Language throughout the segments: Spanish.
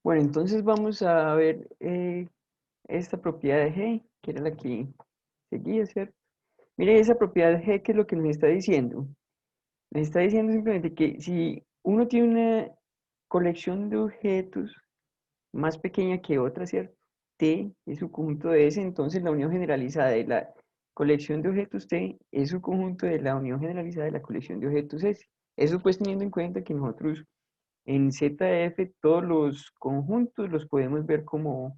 Bueno, entonces vamos a ver esta propiedad de G, que era la que seguía, ¿cierto? Mire, esa propiedad de G, ¿qué es lo que nos está diciendo? Nos está diciendo simplemente que si uno tiene una colección de objetos más pequeña que otra, ¿cierto? T es su conjunto de S, entonces la unión generalizada de la colección de objetos T es su conjunto de la unión generalizada de la colección de objetos S. Eso pues teniendo en cuenta que nosotros en ZF todos los conjuntos los podemos ver como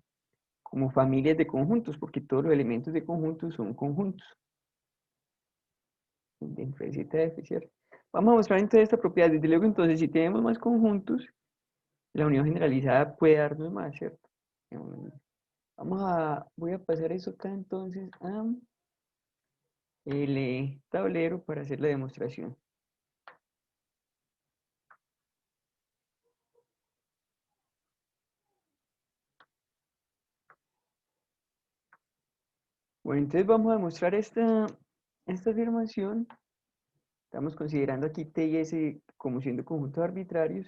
familias de conjuntos, porque todos los elementos de conjuntos son conjuntos dentro de ZF, ¿cierto? Vamos a mostrar entonces esta propiedad. Desde luego, entonces, si tenemos más conjuntos, la unión generalizada puede darnos más, ¿cierto? Voy a pasar eso acá entonces a el tablero para hacer la demostración. Bueno, entonces vamos a demostrar esta afirmación. Estamos considerando aquí T y S como siendo conjuntos arbitrarios.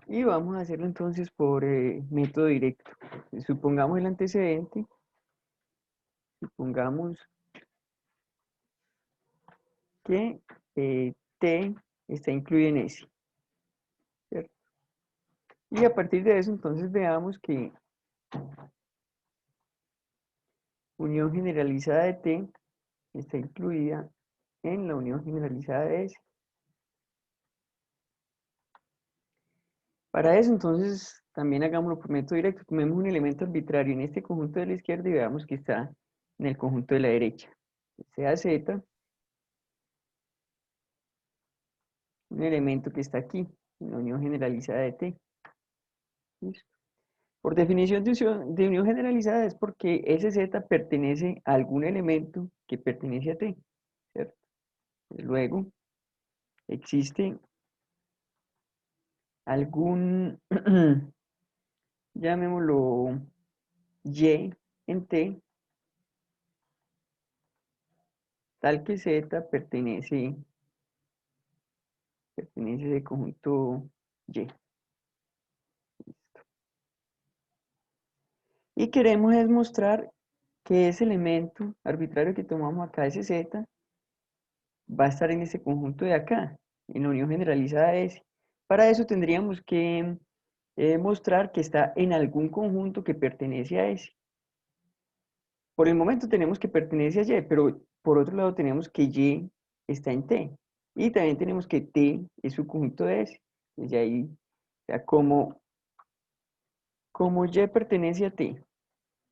Y vamos a hacerlo entonces por método directo. Supongamos el antecedente. Supongamos que T está incluido en S, ¿cierto? Y a partir de eso, entonces veamos que unión generalizada de T está incluida en la unión generalizada de S. Para eso, entonces, también hagámoslo por método directo. Tomemos un elemento arbitrario en este conjunto de la izquierda y veamos que está en el conjunto de la derecha. Sea Z, un elemento que está aquí, en la unión generalizada de T. ¿Listo? Por definición de unión generalizada es porque ese Z pertenece a algún elemento que pertenece a T, ¿cierto? Luego, existe algún, llamémoslo Y en T, tal que Z pertenece a ese conjunto Y. Y queremos es mostrar que ese elemento arbitrario que tomamos acá, ese Z, va a estar en ese conjunto de acá, en la unión generalizada de S. Para eso tendríamos que mostrar que está en algún conjunto que pertenece a S. Por el momento tenemos que pertenece a Y, pero por otro lado tenemos que Y está en T. Y también tenemos que T es su conjunto de S. Entonces ahí, o sea, como Y pertenece a T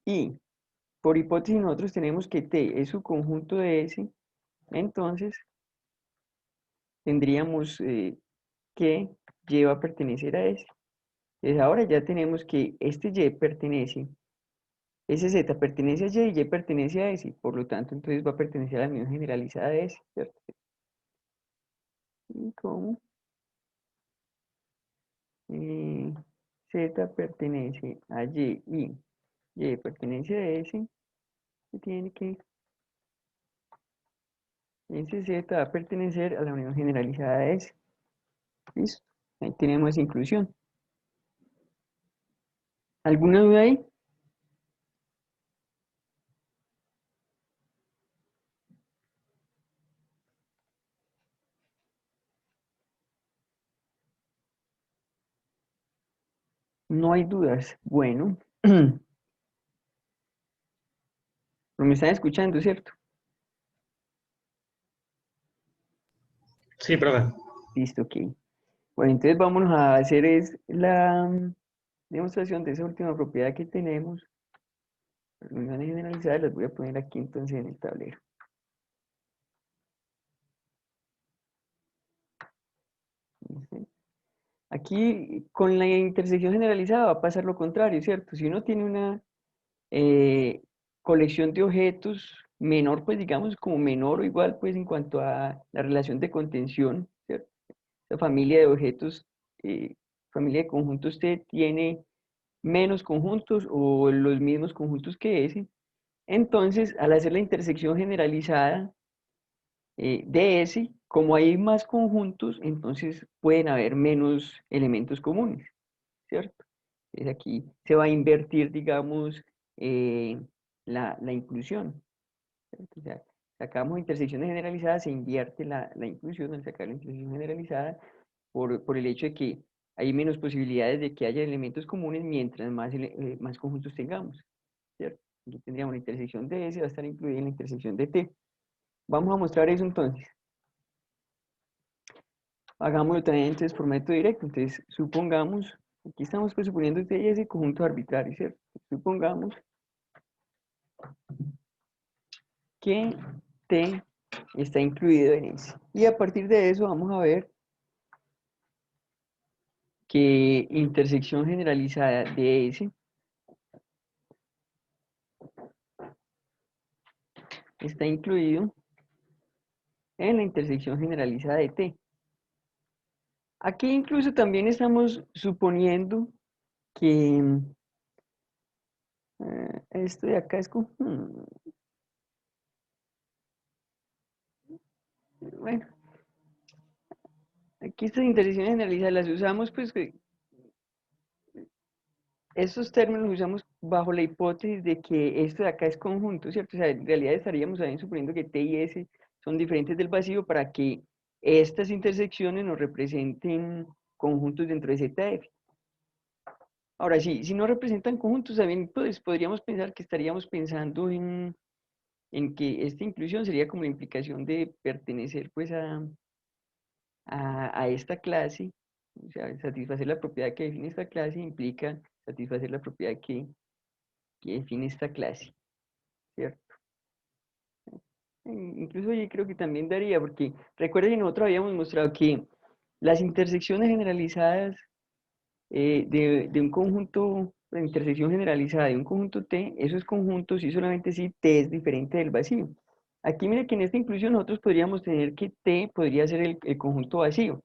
y por hipótesis nosotros tenemos que T es su conjunto de S, entonces tendríamos que Y va a pertenecer a S. Entonces ahora ya tenemos que este Y pertenece, ese Z pertenece a Y y Y pertenece a S, por lo tanto entonces va a pertenecer a la unión generalizada de S, ¿cierto? Y como eh, Z pertenece a y Y pertenece a S, se tiene que ese Z va a pertenecer a la unión generalizada de S. ¿Listo? Ahí tenemos esa inclusión. ¿Alguna duda ahí? No hay dudas. Bueno, no me están escuchando, ¿cierto? Sí, profe. Listo, ok. Bueno, entonces vámonos a hacer es la demostración de esa última propiedad que tenemos. Las uniones generalizadas las voy a poner aquí entonces en el tablero. ¿Listo? Aquí con la intersección generalizada va a pasar lo contrario, ¿cierto? Si uno tiene una eh, colección de objetos menor, pues digamos como menor o igual, pues en cuanto a la relación de contención, ¿cierto? La familia de objetos, eh, familia de conjuntos T tiene menos conjuntos o los mismos conjuntos que S. Entonces, al hacer la intersección generalizada de S, como hay más conjuntos, entonces pueden haber menos elementos comunes. ¿cierto? Entonces aquí se va a invertir, digamos, la inclusión, ¿cierto? O sea, sacamos intersecciones generalizadas, se invierte la inclusión al sacar la intersección generalizada por el hecho de que hay menos posibilidades de que haya elementos comunes mientras más conjuntos tengamos, ¿cierto? Aquí tendríamos la intersección de S, va a estar incluida en la intersección de T. Vamos a mostrar eso entonces. Hagámoslo también entonces por método directo. Entonces, supongamos, aquí estamos pues suponiendo T y S conjuntos arbitrarios, ¿cierto? Supongamos que T está incluido en S. Y a partir de eso vamos a ver que intersección generalizada de S está incluido en la intersección generalizada de T. Aquí incluso también estamos suponiendo que esto de acá es como, bueno, aquí estas intersecciones generalizadas las usamos pues estos términos los usamos bajo la hipótesis de que esto de acá es conjunto, ¿cierto? O sea, en realidad estaríamos también suponiendo que T y S son diferentes del vacío para que estas intersecciones nos representen conjuntos dentro de ZF. Ahora, si no representan conjuntos, también pues, podríamos pensar que estaríamos pensando en que esta inclusión sería como la implicación de pertenecer pues a esta clase, o sea, satisfacer la propiedad que define esta clase implica satisfacer la propiedad que define esta clase, ¿cierto? Incluso yo creo que también daría, porque recuerda que nosotros habíamos mostrado que las intersecciones generalizadas de un conjunto, la intersección generalizada de un conjunto T, esos conjuntos sí solamente si T es diferente del vacío. Aquí mire que en esta inclusión nosotros podríamos tener que T podría ser el conjunto vacío.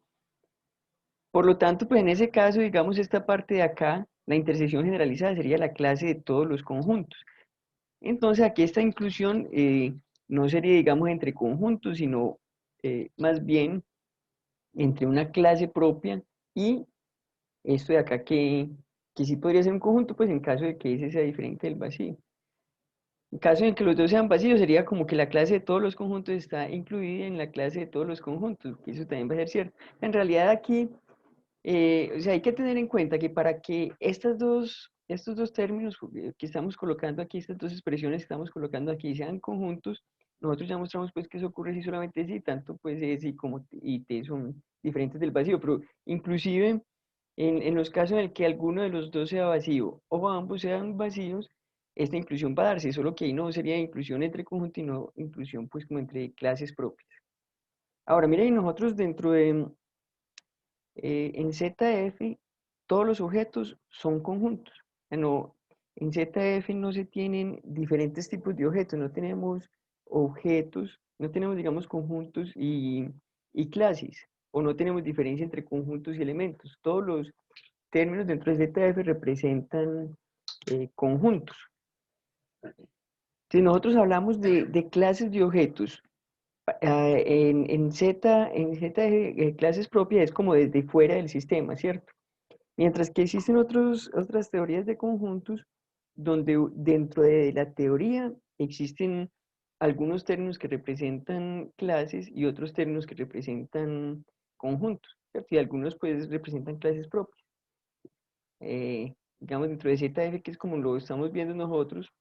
Por lo tanto, pues en ese caso, digamos, esta parte de acá, la intersección generalizada sería la clase de todos los conjuntos. Entonces, aquí esta inclusión no sería, digamos, entre conjuntos, sino más bien entre una clase propia y esto de acá que sí podría ser un conjunto, pues en caso de que ese sea diferente del vacío. En caso de que los dos sean vacíos, sería como que la clase de todos los conjuntos está incluida en la clase de todos los conjuntos, que eso también va a ser cierto. En realidad aquí o sea, hay que tener en cuenta que para que estos dos términos que estamos colocando aquí, estas dos expresiones que estamos colocando aquí sean conjuntos, nosotros ya mostramos pues que eso ocurre si solamente si tanto pues S y como y T son diferentes del vacío, pero inclusive en los casos en el que alguno de los dos sea vacío o ambos sean vacíos, esta inclusión va a darse, solo que ahí no sería inclusión entre conjuntos, sino inclusión pues como entre clases propias. Ahora, miren, nosotros dentro de en ZF todos los objetos son conjuntos. No, en ZF no se tienen diferentes tipos de objetos, no tenemos objetos, no tenemos, digamos, conjuntos y clases, o no tenemos diferencia entre conjuntos y elementos. Todos los términos dentro de ZF representan conjuntos. Si nosotros hablamos de clases de objetos, en Z clases propias es como desde fuera del sistema, ¿cierto? Mientras que existen otras teorías de conjuntos donde dentro de la teoría existen algunos términos que representan clases y otros términos que representan conjuntos, ¿cierto? Y algunos pues representan clases propias. Digamos, dentro de ZF, que es como lo estamos viendo nosotros,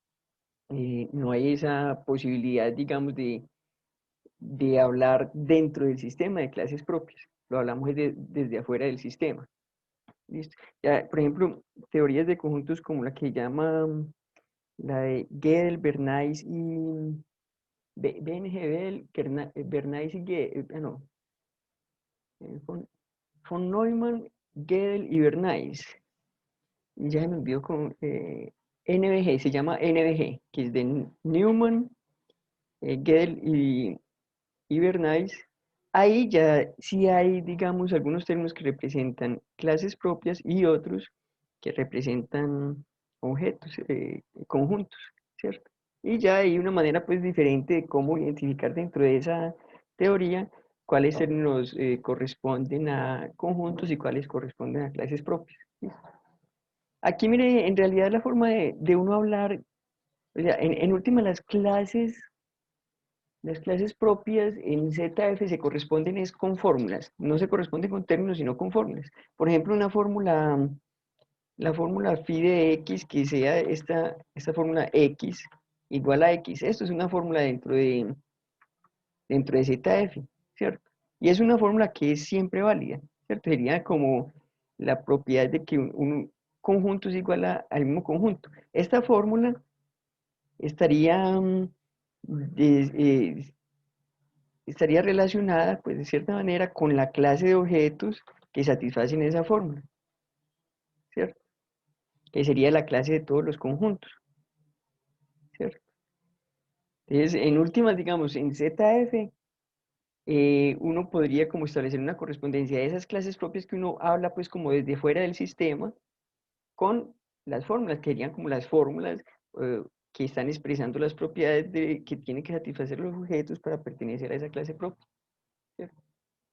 no hay esa posibilidad, digamos, de hablar dentro del sistema de clases propias. Lo hablamos desde afuera del sistema. ¿Listo? Ya, por ejemplo, teorías de conjuntos como la que llama la de Gödel, Bernays y BNG, Bernays y Gödel, no, von Neumann, Gödel y Bernays. Y ya se me olvidó con NBG, se llama NBG, que es de Newman, Gödel y Bernays. Ahí ya sí hay, digamos, algunos términos que representan clases propias y otros que representan objetos, conjuntos, ¿cierto? Y ya hay una manera pues diferente de cómo identificar dentro de esa teoría cuáles términos corresponden a conjuntos y cuáles corresponden a clases propias. ¿Listo? Aquí, mire, en realidad la forma de uno hablar, o sea, en última las clases propias en ZF se corresponden es con fórmulas, no se corresponden con términos, sino con fórmulas. Por ejemplo, la fórmula phi de x, que sea esta fórmula x igual a x, esto es una fórmula dentro de ZF, ¿cierto? Y es una fórmula que es siempre válida, ¿cierto? Sería como la propiedad de que un conjunto es igual al mismo conjunto. Esta fórmula estaría, de- eh, estaría relacionada, pues de cierta manera, con la clase de objetos que satisfacen esa fórmula, ¿cierto? Que sería la clase de todos los conjuntos, ¿cierto? Entonces, en últimas, digamos, en ZF, uno podría como establecer una correspondencia de esas clases propias que uno habla, pues como desde fuera del sistema, con las fórmulas, que serían como las fórmulas que están expresando las propiedades que tienen que satisfacer los objetos para pertenecer a esa clase propia, ¿cierto?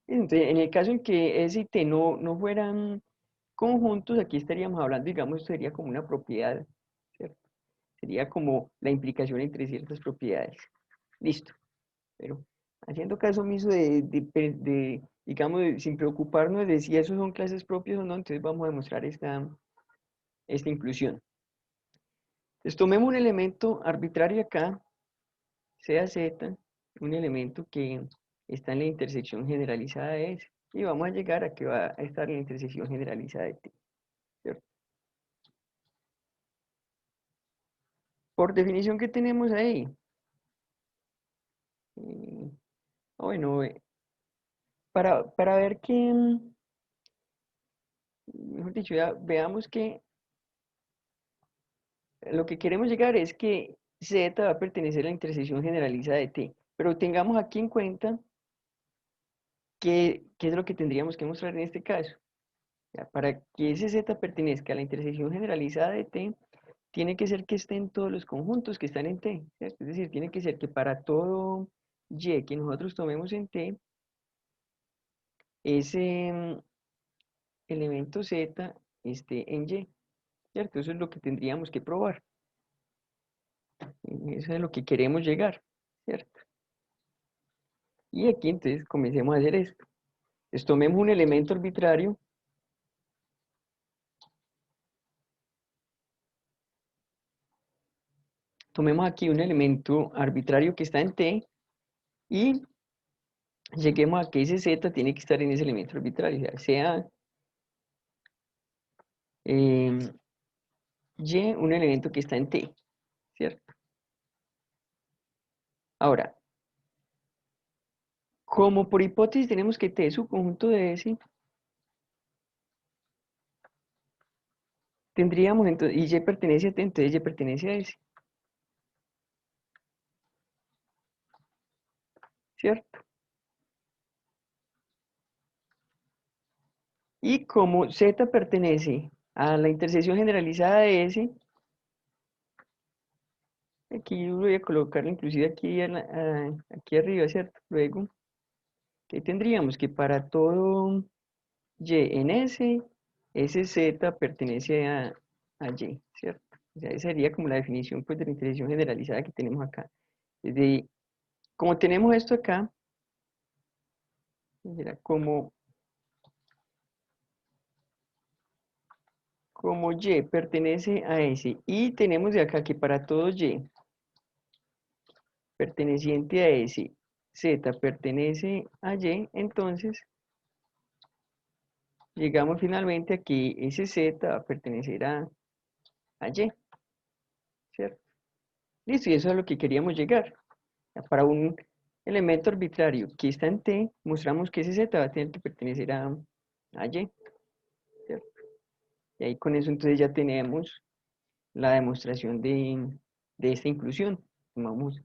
Entonces, en el caso en que S y T no fueran conjuntos, aquí estaríamos hablando, digamos, esto sería como una propiedad, ¿cierto? Sería como la implicación entre ciertas propiedades. Listo. Pero haciendo caso omiso digamos, sin preocuparnos de si esos son clases propias o no, entonces vamos a demostrar esta inclusión. Entonces tomemos un elemento arbitrario acá, sea Z, un elemento que está en la intersección generalizada de S, y vamos a llegar a que va a estar en la intersección generalizada de T, ¿cierto? Por definición que tenemos ahí, eh, bueno, para ver que, mejor dicho, ya veamos que lo que queremos llegar es que Z va a pertenecer a la intersección generalizada de T, pero tengamos aquí en cuenta qué es lo que tendríamos que mostrar en este caso. Ya, para que ese Z pertenezca a la intersección generalizada de T, tiene que ser que esté en todos los conjuntos que están en T, ¿cierto? Es decir, tiene que ser que para todo Y que nosotros tomemos en T, ese elemento Z esté en Y, ¿cierto? Eso es lo que tendríamos que probar. Eso es a lo que queremos llegar, ¿cierto? Y aquí entonces comencemos a hacer esto. Entonces tomemos un elemento arbitrario, tomemos aquí un elemento arbitrario que está en T y lleguemos a que ese Z tiene que estar en ese elemento arbitrario, o sea em, Y un elemento que está en T, ¿cierto? Ahora, como por hipótesis tenemos que T es su conjunto de S, tendríamos entonces, y Y pertenece a T, entonces Y pertenece a S, ¿cierto? Y como Z pertenece a la intersección generalizada de S, aquí voy a colocarlo inclusive aquí, aquí arriba, ¿cierto? Luego, ¿qué tendríamos? Que para todo Y en S, ese Z pertenece a Y, ¿cierto? O sea, esa sería como la definición pues, de la intersección generalizada que tenemos acá. Desde, como tenemos esto acá, era como Y pertenece a S y tenemos de acá que para todo Y perteneciente a S, Z pertenece a Y, entonces llegamos finalmente a que ese Z va a pertenecer a Y, ¿cierto? Listo, y eso es a lo que queríamos llegar. Para un elemento arbitrario que está en T, mostramos que ese Z va a tener que pertenecer a Y, ¿cierto? Y ahí con eso entonces ya tenemos la demostración de esta inclusión. Vamos,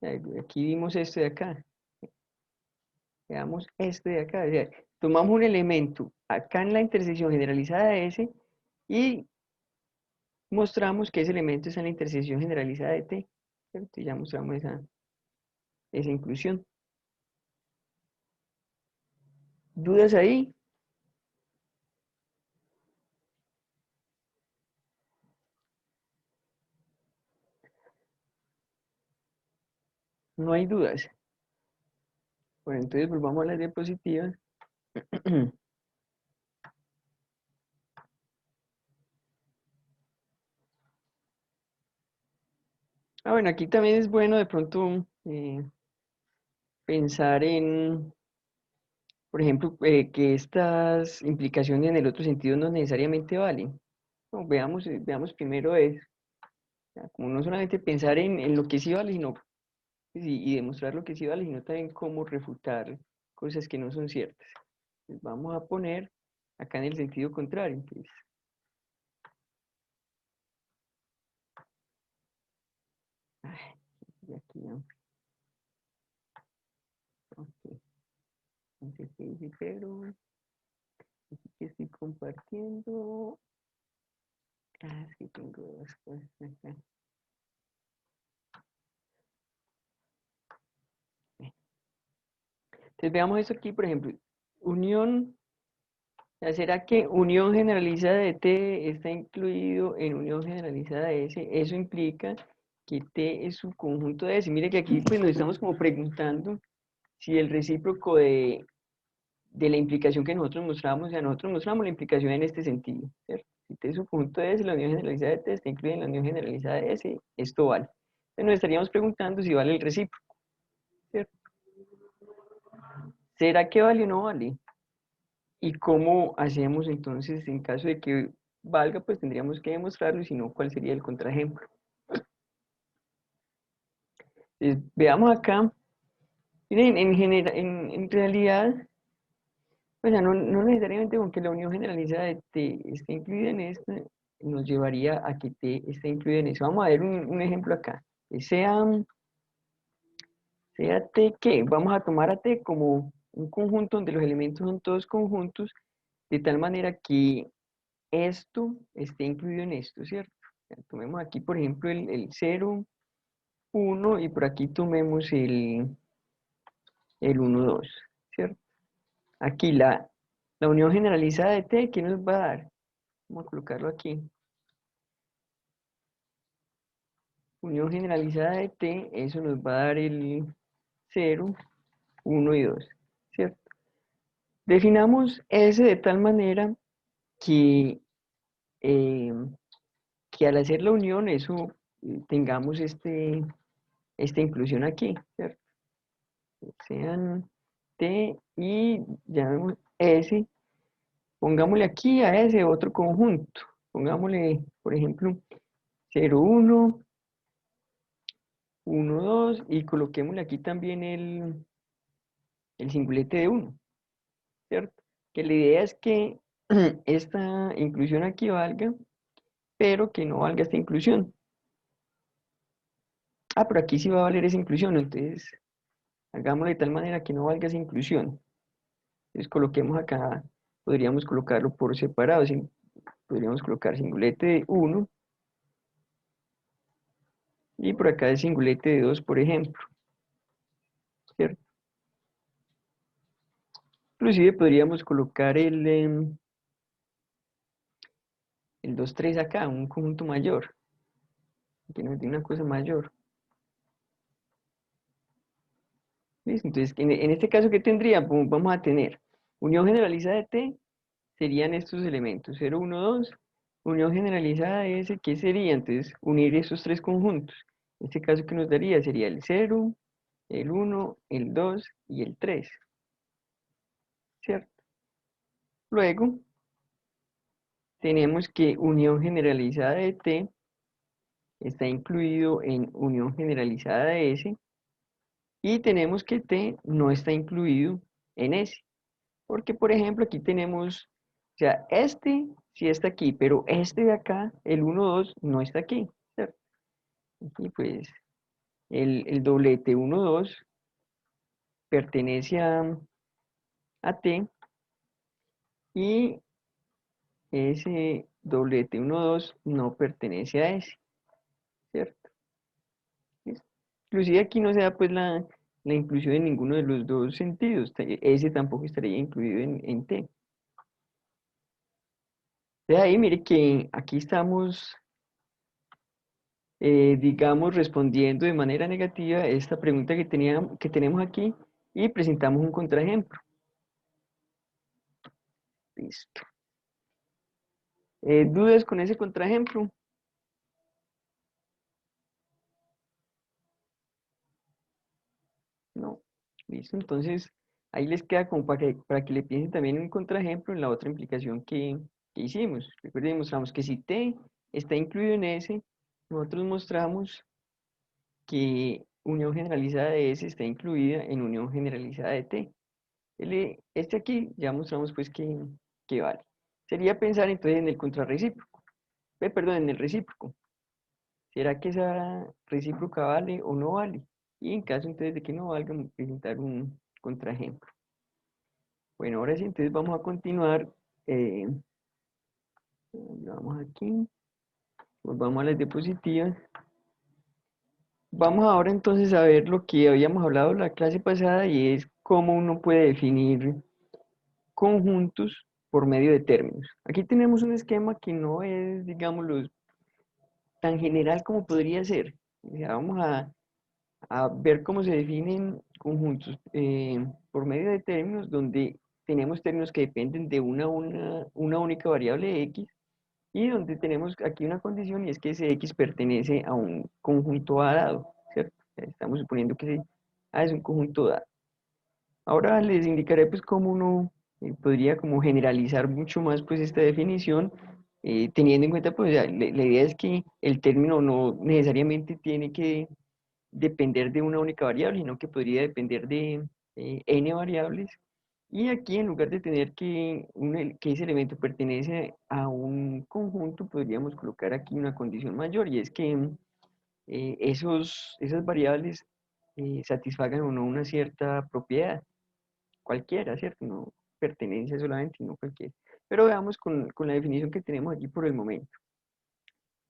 aquí vimos esto de acá, veamos esto de acá. O sea, tomamos un elemento acá en la intersección generalizada de S y mostramos que ese elemento está en la intersección generalizada de T, ¿cierto? Y ya mostramos esa inclusión. ¿Dudas ahí? No hay dudas. Bueno, entonces volvamos a las diapositivas. Bueno, aquí también es bueno de pronto pensar en, por ejemplo, que estas implicaciones en el otro sentido no necesariamente valen. No, veamos primero eso. O sea, como no solamente pensar en lo que sí vale, sino, y demostrar lo que sí vale, sino también cómo refutar cosas que no son ciertas. Entonces, vamos a poner acá en el sentido contrario. Entonces, ay, y aquí no. Ok, entonces, ¿qué dice Pedro? Aquí que estoy compartiendo. Ah, es que tengo dos cosas acá. Entonces veamos esto aquí, por ejemplo, unión, o sea, ¿será que unión generalizada de T está incluido en unión generalizada de S? Eso implica que T es su conjunto de S. Mire que aquí pues nos estamos como preguntando si el recíproco de la implicación que nosotros mostramos, o sea, nosotros mostramos la implicación en este sentido, ¿cierto? Si T es su conjunto de S, la unión generalizada de T está incluida en la unión generalizada de S, esto vale. Entonces nos estaríamos preguntando si vale el recíproco, ¿cierto? ¿Será que vale o no vale? ¿Y cómo hacemos entonces en caso de que valga? Pues tendríamos que demostrarlo, y si no, ¿cuál sería el contraejemplo? Entonces, veamos acá. Miren, en realidad, pues ya no necesariamente con que la unión generalizada de T esté incluida en esta, nos llevaría a que T esté incluida en eso. Vamos a ver un ejemplo acá. Que sea T que, vamos a tomar a T como un conjunto donde los elementos son todos conjuntos, de tal manera que esto esté incluido en esto, ¿cierto? Tomemos aquí, por ejemplo, el 0, 1 y por aquí tomemos el 1, 2, ¿cierto? Aquí la unión generalizada de T, ¿qué nos va a dar? Vamos a colocarlo aquí. Unión generalizada de T, eso nos va a dar el 0, 1 y 2, ¿cierto? Definamos S de tal manera que, eh, que al hacer la unión, eso tengamos esta inclusión aquí, ¿cierto? Sean T y llamemos S, pongámosle aquí a ese otro conjunto, pongámosle, por ejemplo, 0, 1, 1, 2 y coloquémosle aquí también el singulete de 1, ¿cierto? Que la idea es que esta inclusión aquí valga, pero que no valga esta inclusión. Ah, pero aquí sí va a valer esa inclusión, entonces hagámoslo de tal manera que no valga esa inclusión. Entonces coloquemos acá, podríamos colocarlo por separado, podríamos colocar singulete de 1 y por acá el singulete de 2, por ejemplo, ¿cierto? Inclusive podríamos colocar el 2 3 acá, un conjunto mayor, que nos dé una cosa mayor. ¿Listo? Entonces, en este caso, ¿qué tendría? Pues vamos a tener unión generalizada de T, serían estos elementos, 0, 1, 2, unión generalizada de S, ¿qué sería? Entonces, unir esos tres conjuntos. En este caso, ¿qué nos daría? Sería el 0, el 1, el 2 y el 3, ¿cierto? Luego, tenemos que unión generalizada de T está incluido en unión generalizada de S y tenemos que T no está incluido en S. Porque, por ejemplo, aquí tenemos, o sea, este sí está aquí, pero este de acá, el 1, 2, no está aquí, ¿cierto? Aquí pues el doblete 1, 2 pertenece a T y ese doblete 1, 2 no pertenece a S, ¿cierto? ¿Listo? Inclusive aquí no se da pues la inclusión en ninguno de los dos sentidos. S tampoco estaría incluido en T. De ahí, mire que aquí estamos digamos, respondiendo de manera negativa a esta pregunta que tenemos aquí y presentamos un contraejemplo. Listo. ¿Dudas con ese contraejemplo? No. Listo. Entonces, ahí les queda como para que le piensen también en un contraejemplo en la otra implicación que hicimos. Recuerden, mostramos que si T está incluido en S, nosotros mostramos que unión generalizada de S está incluida en unión generalizada de T. Este aquí ya mostramos pues que vale. Sería pensar entonces en el contrarrecíproco. Perdón, en el recíproco. ¿Será que esa recíproca vale o no vale? Y en caso entonces de que no valga, presentar un contraejemplo. Bueno, ahora sí, entonces vamos a continuar. eh, vamos aquí, volvamos a las diapositivas. Vamos ahora entonces a ver lo que habíamos hablado la clase pasada y es cómo uno puede definir conjuntos por medio de términos. Aquí tenemos un esquema que no es, digámoslo, tan general como podría ser. Ya vamos a ver cómo se definen conjuntos por medio de términos donde tenemos términos que dependen de una única variable x y donde tenemos aquí una condición y es que ese x pertenece a un conjunto A dado, ¿cierto? Estamos suponiendo que ese A es un conjunto dado. Ahora les indicaré pues cómo uno podría como generalizar mucho más pues esta definición, teniendo en cuenta pues la idea es que el término no necesariamente tiene que depender de una única variable, sino que podría depender de n variables. Y aquí en lugar de tener que ese elemento pertenece a un conjunto, podríamos colocar aquí una condición mayor y es que esas variables satisfagan o no una cierta propiedad cualquiera, ¿cierto? No pertenencia solamente, no cualquiera. Pero veamos con la definición que tenemos aquí por el momento.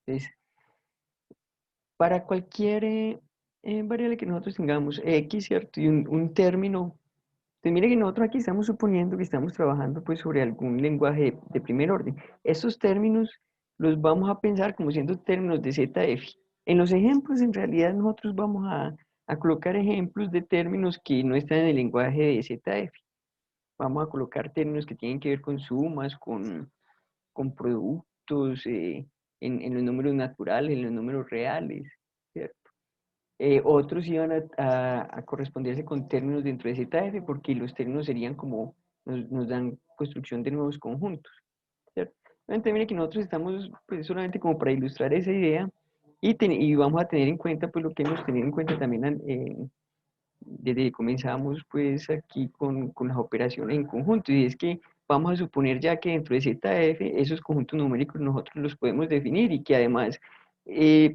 Entonces, para cualquier variable que nosotros tengamos, x, ¿cierto? Y un término, pues mire que nosotros aquí estamos suponiendo que estamos trabajando pues sobre algún lenguaje de primer orden. Estos términos los vamos a pensar como siendo términos de ZF. En los ejemplos, en realidad, nosotros vamos a colocar ejemplos de términos que no están en el lenguaje de ZF. Vamos a colocar términos que tienen que ver con sumas, con productos, en los números naturales, en los números reales, ¿cierto? Otros iban a corresponderse con términos dentro de ZF porque los términos serían como, nos dan construcción de nuevos conjuntos, ¿cierto? Entonces, mire que nosotros estamos, pues solamente como para ilustrar esa idea y vamos a tener en cuenta, pues lo que hemos tenido en cuenta también desde que comenzamos pues aquí con las operaciones en conjunto, y es que vamos a suponer ya que dentro de ZF esos conjuntos numéricos nosotros los podemos definir y que además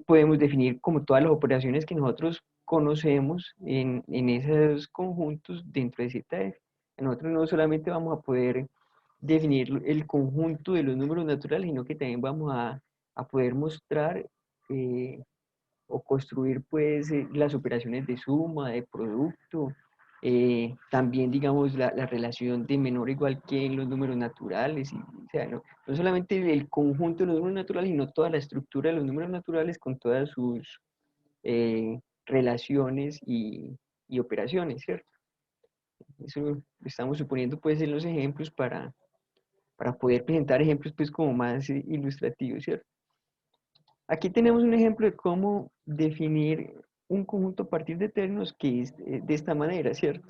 podemos definir como todas las operaciones que nosotros conocemos en esos conjuntos dentro de ZF. Nosotros no solamente vamos a poder definir el conjunto de los números naturales, sino que también vamos a poder mostrar o construir pues las operaciones de suma, de producto, también digamos la relación de menor o igual que en los números naturales, o sea, no solamente el conjunto de los números naturales, sino toda la estructura de los números naturales con todas sus relaciones y operaciones, ¿cierto? Eso lo estamos suponiendo pues en los ejemplos para poder presentar ejemplos pues como más ilustrativos, ¿cierto? Aquí tenemos un ejemplo de cómo definir un conjunto a partir de términos que es de esta manera, ¿cierto?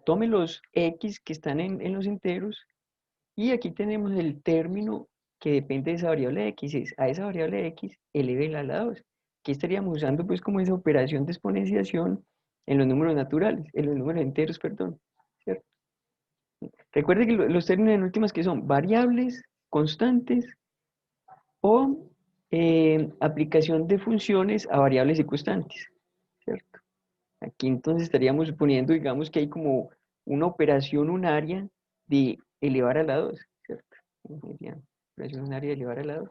Tome los x que están en los enteros y aquí tenemos el término que depende de esa variable x, es a esa variable x eleve a la 2. Aquí estaríamos usando pues como esa operación de exponenciación en los números naturales, en los números enteros, perdón, ¿cierto? Recuerde que los términos en últimas que son variables, constantes, o aplicación de funciones a variables y constantes, ¿cierto? Aquí entonces estaríamos suponiendo, digamos, que hay como una operación unaria de elevar a la 2, ¿cierto? Sería operación unaria de elevar a la 2.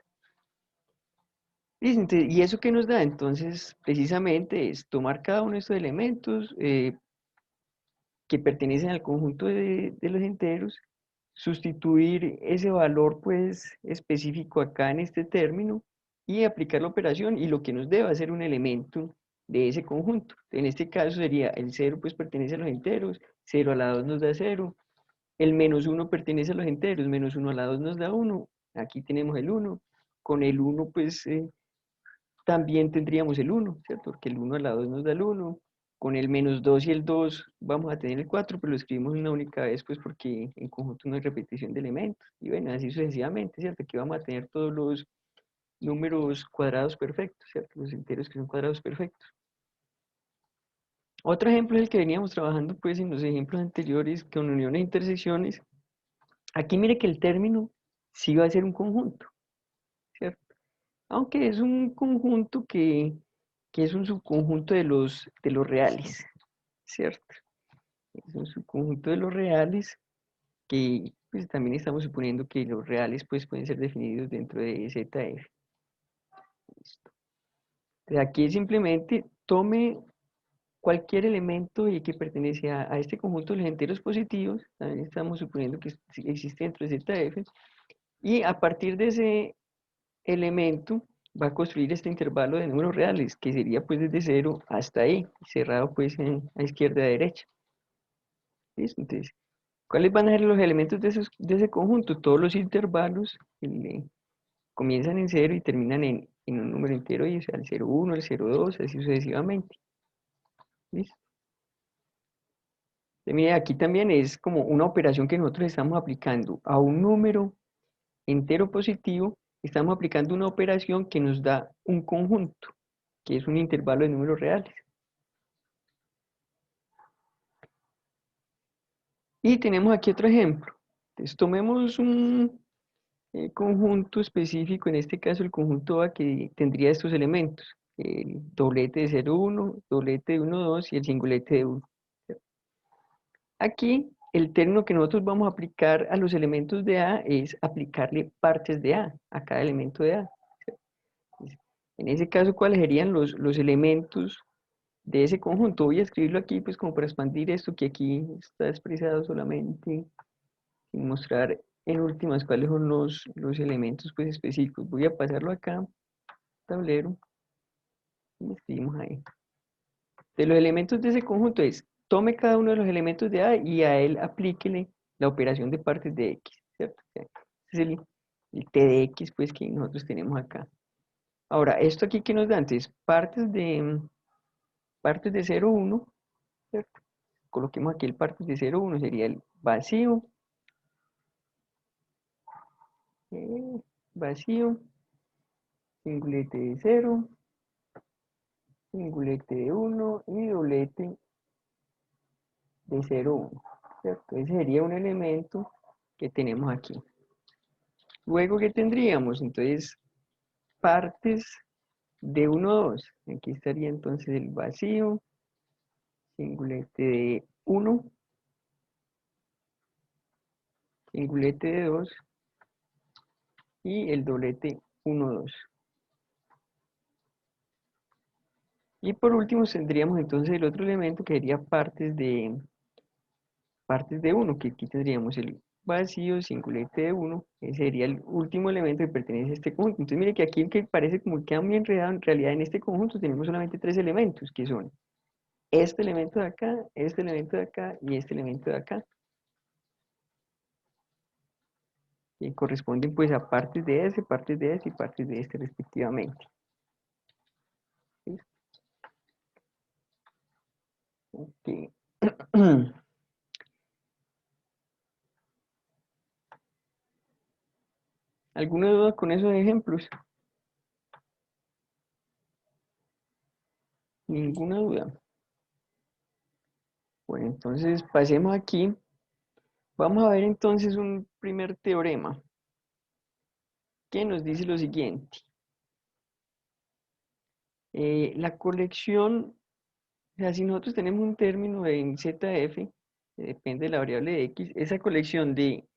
¿Y eso qué nos da? Entonces, precisamente es tomar cada uno de estos elementos que pertenecen al conjunto de los enteros, sustituir ese valor pues específico acá en este término y aplicar la operación y lo que nos dé va a ser un elemento de ese conjunto. En este caso sería el 0 pues pertenece a los enteros, 0 a la 2 nos da 0, el menos 1 pertenece a los enteros, menos 1 a la 2 nos da 1, aquí tenemos el 1, con el 1 pues también tendríamos el 1, ¿cierto? Porque el 1 a la 2 nos da el 1, con el menos 2 y el 2 vamos a tener el 4, pero lo escribimos una única vez pues porque en conjunto no hay repetición de elementos, y bueno, así sucesivamente, ¿cierto? Aquí vamos a tener todos los números cuadrados perfectos, ¿cierto? Los enteros que son cuadrados perfectos. Otro ejemplo es el que veníamos trabajando pues en los ejemplos anteriores con uniones e intersecciones. Aquí mire que el término sí va a ser un conjunto, ¿cierto? Aunque es un conjunto que es un subconjunto de los reales, ¿cierto? Es un subconjunto de los reales que pues, también estamos suponiendo que los reales pues, pueden ser definidos dentro de ZF. Listo. Entonces, aquí simplemente tome cualquier elemento y que pertenece a este conjunto de los enteros positivos, también estamos suponiendo que existe dentro de ZF, y a partir de ese elemento va a construir este intervalo de números reales, que sería pues desde 0 hasta ahí, cerrado pues a izquierda a derecha. ¿Listo? Entonces, ¿cuáles van a ser los elementos de ese conjunto? Todos los intervalos comienzan en 0 y terminan en un número entero, y o sea, el 0,1, el 0,2, así sucesivamente. ¿Listo? Mire, aquí también es como una operación que nosotros estamos aplicando a un número entero positivo, estamos aplicando una operación que nos da un conjunto, que es un intervalo de números reales. Y tenemos aquí otro ejemplo. Entonces tomemos un conjunto específico, en este caso el conjunto A que tendría estos elementos, el doblete de 0,1, doblete de 1,2 y el singulete de 1. Aquí el término que nosotros vamos a aplicar a los elementos de A es aplicarle partes de A cada elemento de A. En ese caso, ¿cuáles serían los elementos de ese conjunto? Voy a escribirlo aquí pues como para expandir esto que aquí está expresado solamente sin mostrar en últimas cuáles son los elementos pues específicos. Voy a pasarlo acá, tablero, y escribimos ahí. De los elementos de ese conjunto es, tome cada uno de los elementos de A y a él aplíquele la operación de partes de X, ¿cierto? O sea, ese es el T de X pues que nosotros tenemos acá. Ahora, esto aquí que nos da antes, partes de 0, 1, ¿cierto? Coloquemos aquí el partes de 0, 1, sería el vacío, vacío, singulete de 0, singulete de 1 y doblete de 0, 1, ¿cierto? Ese sería un elemento que tenemos aquí. Luego, ¿qué tendríamos? Entonces, partes de 1, 2. Aquí estaría entonces el vacío, singulete de 1, singulete de 2 y el doblete 1, 2. Y por último tendríamos entonces el otro elemento que sería partes de 1, que aquí tendríamos el vacío, singulete de 1, ese sería el último elemento que pertenece a este conjunto. Entonces mire que aquí que parece como que queda muy enredado, en realidad en este conjunto tenemos solamente 3 elementos, que son este elemento de acá, este elemento de acá y este elemento de acá, que corresponden pues a partes de ese, partes de ese y partes de este respectivamente. ¿Sí? Ok. ¿Alguna duda con esos ejemplos? Ninguna duda. Bueno, entonces pasemos aquí. Vamos a ver entonces un primer teorema que nos dice lo siguiente. La colección, o sea, si nosotros tenemos un término en ZF, que depende de la variable de X, esa colección de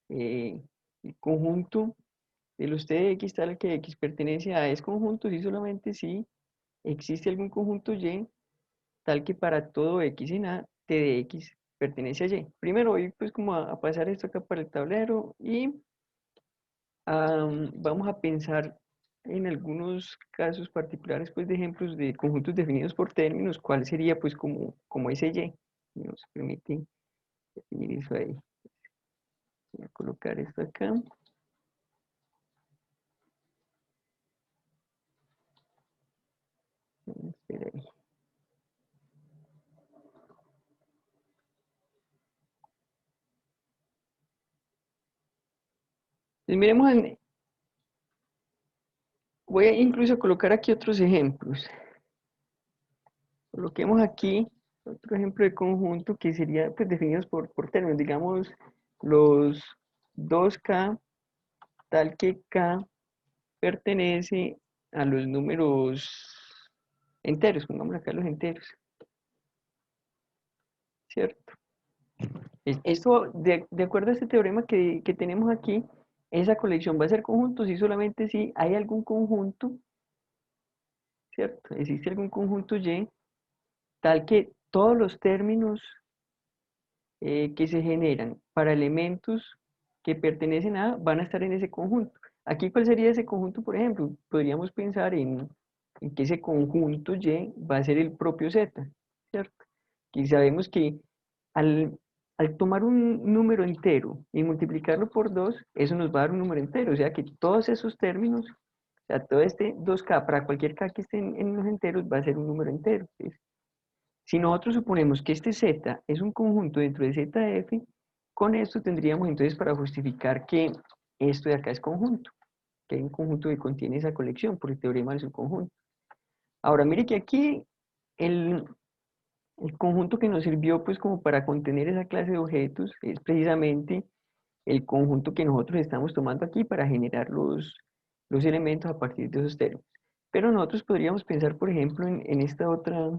el conjunto de los T de X tal que X pertenece a ese conjunto, y solamente si existe algún conjunto Y tal que para todo X en A, T de X pertenece a Y. Primero voy pues como a pasar esto acá para el tablero y vamos a pensar en algunos casos particulares, pues, de ejemplos de conjuntos definidos por términos, ¿cuál sería, pues, como ese Y? Nos permite definir eso ahí. Voy a colocar esto acá. Espera ahí. Entonces, miremos, voy a incluso colocar aquí otros ejemplos. Coloquemos aquí otro ejemplo de conjunto que sería, pues, definidos por términos. Digamos, los 2K, tal que K pertenece a los números enteros, pongamos acá los enteros, ¿cierto? Esto, de acuerdo a este teorema que tenemos aquí, esa colección va a ser conjunto si solamente si hay algún conjunto, ¿cierto? Existe algún conjunto Y, tal que todos los términos que se generan para elementos que pertenecen a van a estar en ese conjunto. Aquí, ¿cuál sería ese conjunto, por ejemplo? Podríamos pensar en que ese conjunto Y va a ser el propio Z, ¿cierto? Y sabemos que al, al tomar un número entero y multiplicarlo por 2, eso nos va a dar un número entero, o sea que todos esos términos, o sea, todo este 2K para cualquier K que esté en los enteros va a ser un número entero, ¿sí? Si nosotros suponemos que este Z es un conjunto dentro de ZF, con esto tendríamos entonces para justificar que esto de acá es conjunto, que hay un conjunto que contiene esa colección por el teorema del subconjunto. Ahora mire que aquí el, el conjunto que nos sirvió pues como para contener esa clase de objetos es precisamente el conjunto que nosotros estamos tomando aquí para generar los elementos a partir de esos términos. Pero nosotros podríamos pensar, por ejemplo, en esta otra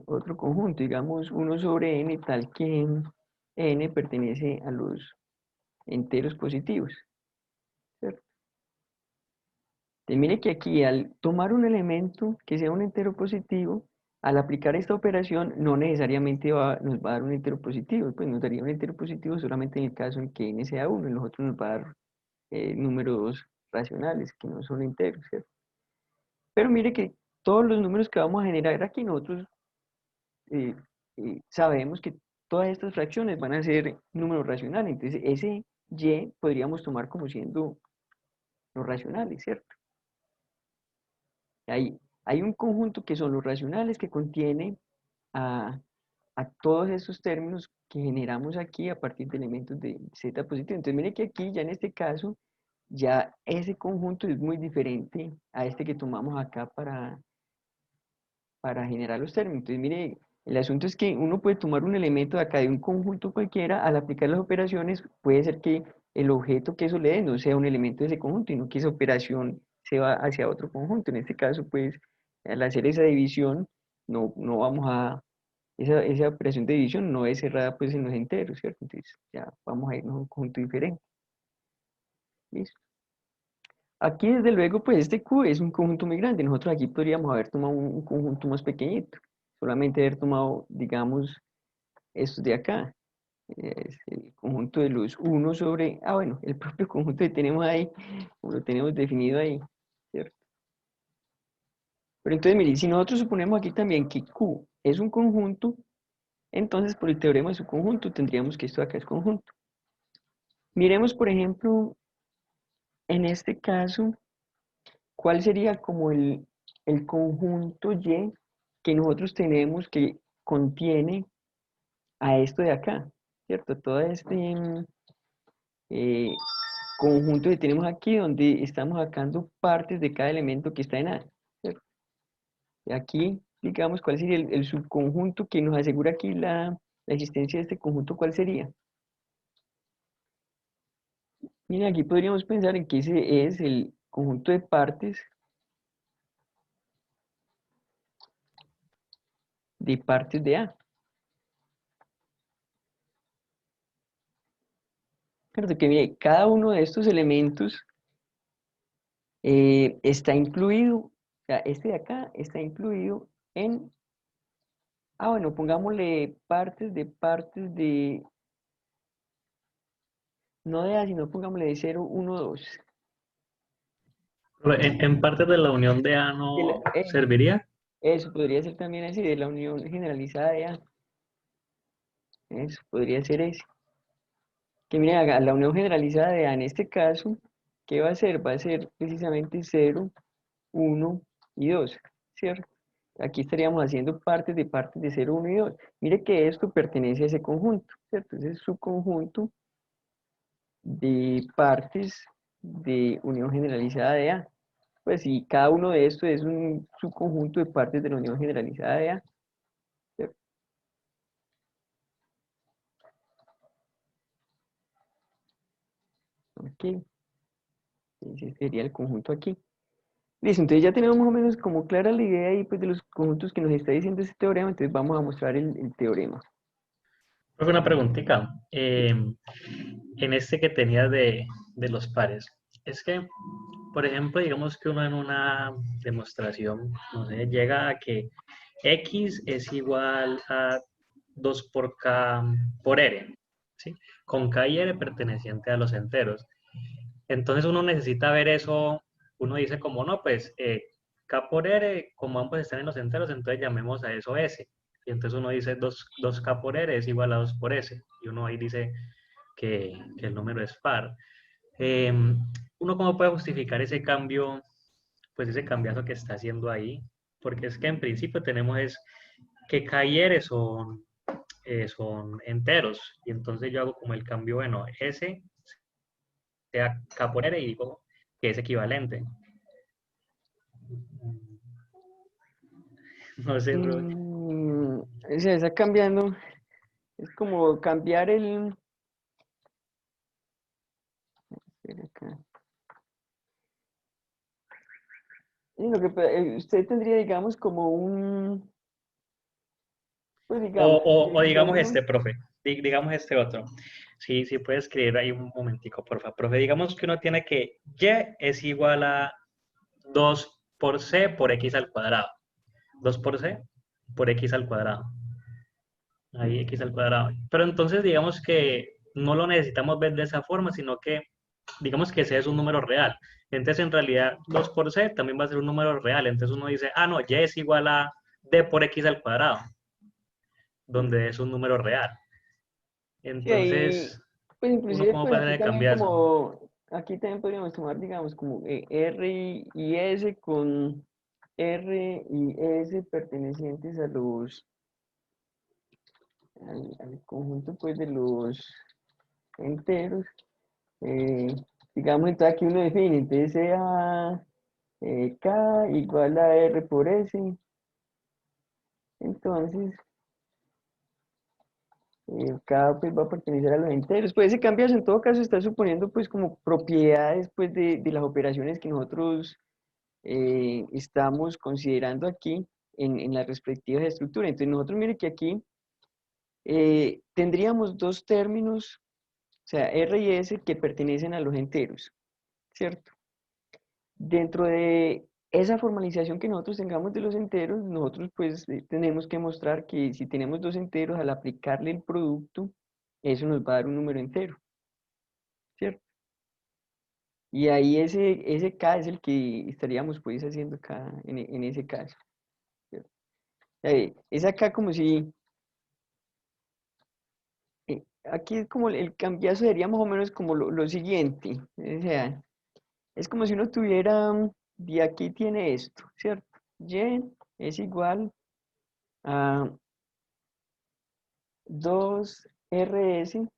otro conjunto, digamos 1 sobre n, tal que n pertenece a los enteros positivos, ¿cierto? Entonces, mire que aquí al tomar un elemento que sea un entero positivo, al aplicar esta operación no necesariamente nos va a dar un entero positivo, pues nos daría un entero positivo solamente en el caso en que n sea 1, en los otros nos va a dar números racionales que no son enteros, ¿cierto? Pero mire que todos los números que vamos a generar aquí nosotros eh, sabemos que todas estas fracciones van a ser números racionales, entonces ese y podríamos tomar como siendo los racionales, ¿cierto? Hay un conjunto que son los racionales que contiene a, a todos esos términos que generamos aquí a partir de elementos de z positivo. Entonces mire que aquí ya en este caso ya ese conjunto es muy diferente a este que tomamos acá para generar los términos. Entonces, mire, el asunto es que uno puede tomar un elemento de acá de un conjunto cualquiera, al aplicar las operaciones, puede ser que el objeto que eso le dé no sea un elemento de ese conjunto, sino que esa operación se va hacia otro conjunto. En este caso, pues, al hacer esa división, no vamos a, esa operación de división no es cerrada pues en los enteros, ¿cierto? Entonces, ya vamos a irnos a un conjunto diferente. ¿Listo? Aquí, desde luego, pues este Q es un conjunto muy grande. Nosotros aquí podríamos haber tomado un conjunto más pequeñito. Solamente haber tomado, digamos, estos de acá. Es el conjunto de los 1 sobre... Ah, bueno, el propio conjunto que tenemos ahí, lo tenemos definido ahí, ¿cierto? Pero entonces, mire, si nosotros suponemos aquí también que Q es un conjunto, entonces por el teorema de su conjunto tendríamos que esto de acá es conjunto. Miremos, por ejemplo, en este caso, ¿cuál sería como el conjunto Y que nosotros tenemos que contiene a esto de acá? ¿Cierto? Todo este eh, conjunto que tenemos aquí donde estamos sacando partes de cada elemento que está en A, ¿cierto? Y aquí, digamos, ¿cuál sería el subconjunto que nos asegura aquí la existencia de este conjunto? ¿Cuál sería? Miren, aquí podríamos pensar en que ese es el conjunto de partes de A. Claro que mire, cada uno de estos elementos está incluido, o sea, este de acá está incluido en, bueno, pongámosle partes de, no de A, sino pongámosle de 0, 1, 2. En parte de la unión de A De la- no eh, serviría. eso podría ser también así, de la unión generalizada de A. Eso podría ser ese. Que mire, haga la unión generalizada de A en este caso, ¿qué va a ser? Va a ser precisamente 0, 1 y 2, ¿cierto? Aquí estaríamos haciendo partes de 0, 1 y 2. Mire que esto pertenece a ese conjunto, ¿cierto? Ese es su conjunto de partes de unión generalizada de A. Pues si cada uno de estos es un subconjunto de partes de la unión generalizada de A, ¿cierto? Ok, ese sería el conjunto aquí. Listo, entonces ya tenemos más o menos como clara la idea ahí pues de los conjuntos que nos está diciendo este teorema, entonces vamos a mostrar el teorema. Profe, una preguntita. En este que tenía de los pares, es que, por ejemplo, digamos que uno en una demostración, no sé, llega a que X es igual a 2 por K por R, ¿sí? Con K y R perteneciente a los enteros. Entonces uno necesita ver eso, uno dice como no, pues K por R, como ambos están en los enteros, entonces llamemos a eso S. Y entonces uno dice dos k por R es igual a 2 por S. Y uno ahí dice que el número es par. Eh, ¿Uno cómo puede justificar ese cambio, pues ese cambiazo que está haciendo ahí? Porque es que en principio tenemos es que K y R son enteros. Y entonces yo hago como el cambio, bueno, S sea K por R y digo que es equivalente. No sé, bro. O sea, está cambiando, es como cambiar el... espera acá. Y usted tendría, digamos, como un, pues O, digamos, o de digamos alguna... este, profe, digamos este otro. Sí, sí puede escribir ahí un momentico, porfa. Profe, digamos que uno tiene que Y es igual a 2 por C por X al cuadrado. 2 por C por X al cuadrado. Ahí X al cuadrado. Pero entonces digamos que no lo necesitamos ver de esa forma, sino que digamos que C es un número real. Entonces en realidad 2 por C también va a ser un número real. Entonces uno dice, ah, no, Y es igual a D por X al cuadrado, donde es un número real. Sí, ahí, Entonces, pues ¿uno inclusive, cómo pues puede aquí hacer de también cambiar eso? como, aquí también podríamos tomar, digamos, como R y S con R y S pertenecientes a al conjunto, pues, de los enteros. Eh, digamos, entonces aquí uno define, entonces sea K igual a R por S, entonces K pues va a pertenecer a los enteros. Pues ese cambios en todo caso está suponiendo pues como propiedades pues de las operaciones que nosotros estamos considerando aquí en las respectivas estructuras. Entonces nosotros mire que aquí tendríamos dos términos, o sea, R y S que pertenecen a los enteros, ¿cierto? Dentro de esa formalización que nosotros tengamos de los enteros, nosotros pues tenemos que mostrar que si tenemos dos enteros, al aplicarle el producto, eso nos va a dar un número entero, ¿cierto? Y ahí ese K es el que estaríamos pues haciendo acá en ese caso, ¿cierto? Es acá como si, aquí es como el cambiazo sería más o menos como lo siguiente, o sea, es como si uno tuviera, de aquí tiene esto, ¿cierto? Y es igual a 2RS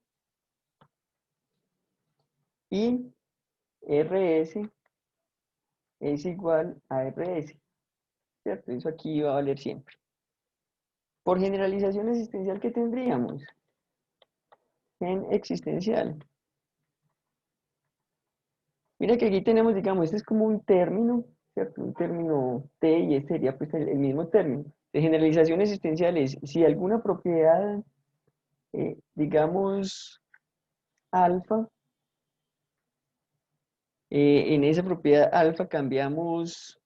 y RS es igual a RS, ¿cierto? Eso aquí va a valer siempre. Por generalización existencial, ¿qué tendríamos? En existencial. Mira que aquí tenemos, digamos, este es como un término, ¿cierto? Un término T y este sería pues el mismo término. De generalización existencial es si alguna propiedad, digamos, alfa, en esa propiedad alfa cambiamos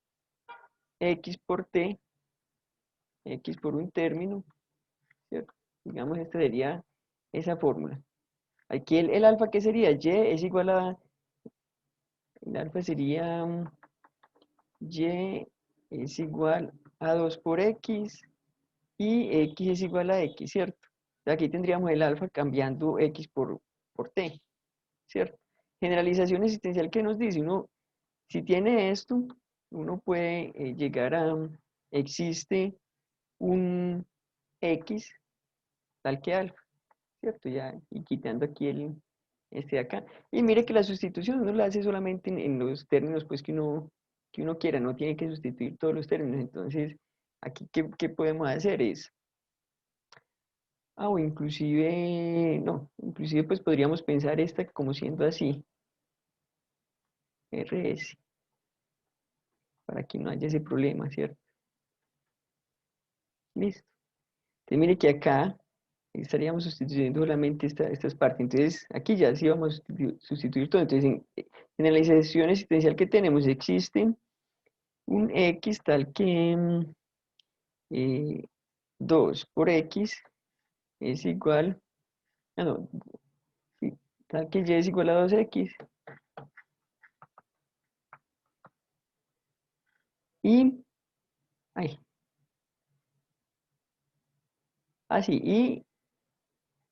X por T, X por un término, ¿cierto? Digamos, esta sería esa fórmula. Aquí el alfa, ¿qué sería? Y es igual a, el alfa sería, y es igual a 2 por x y x es igual a x, ¿cierto? Aquí tendríamos el alfa cambiando x por t, ¿cierto? Generalización existencial que nos dice, uno, si tiene esto, uno puede llegar a, existe un x tal que alfa, ¿cierto? Ya, y quitando aquí este de acá. Y mire que la sustitución uno la hace solamente en los términos pues que uno quiera, no tiene que sustituir todos los términos. Entonces, aquí, ¿qué podemos hacer? O inclusive, no, inclusive pues podríamos pensar esta como siendo así, rs, para que no haya ese problema, ¿cierto? Listo. Entonces, mire que acá estaríamos sustituyendo solamente estas partes. Entonces, aquí ya sí vamos a sustituir todo. Entonces, en la inicialización existencial que tenemos, existe un x tal que 2 por x es igual, no, sí, tal que y es igual a 2x. Y, ay, así, y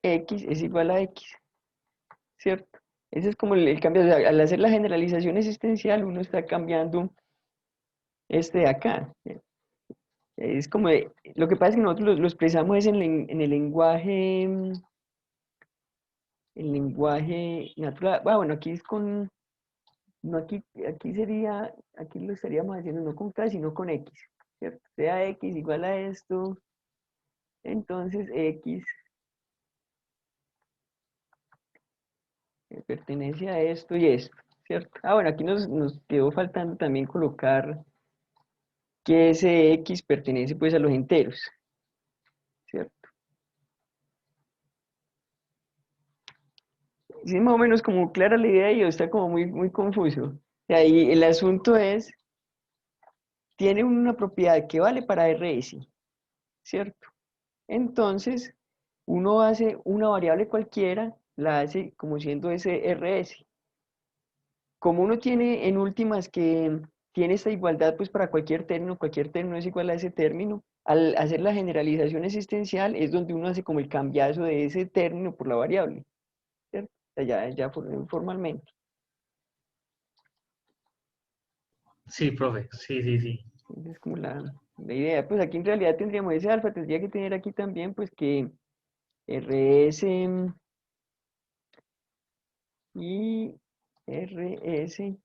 x es igual a x, ¿cierto? Ese es como el cambio, o sea, al hacer la generalización existencial, uno está cambiando este de acá. Es como, lo que pasa es que nosotros lo expresamos es en el lenguaje natural. Bueno, aquí es con, no aquí sería, aquí lo estaríamos haciendo no con k, sino con x, ¿cierto? Sea x igual a esto, entonces x pertenece a esto y esto, ¿cierto? Bueno, aquí nos quedó faltando también colocar que ese x pertenece pues a los enteros, ¿cierto? Sí, más o menos como clara la idea y está como muy confuso. Y ahí el asunto es, tiene una propiedad que vale para RS, ¿cierto? Entonces, uno hace una variable cualquiera, la hace como siendo ese RS. Como uno tiene en últimas que tiene esta igualdad pues para cualquier término es igual a ese término, al hacer la generalización existencial es donde uno hace como el cambiazo de ese término por la variable, ¿cierto? O sea, formalmente. Sí, profe, sí, sí, sí. Esa es como la idea. Pues aquí en realidad tendríamos ese alfa, tendría que tener aquí también pues que RS y RS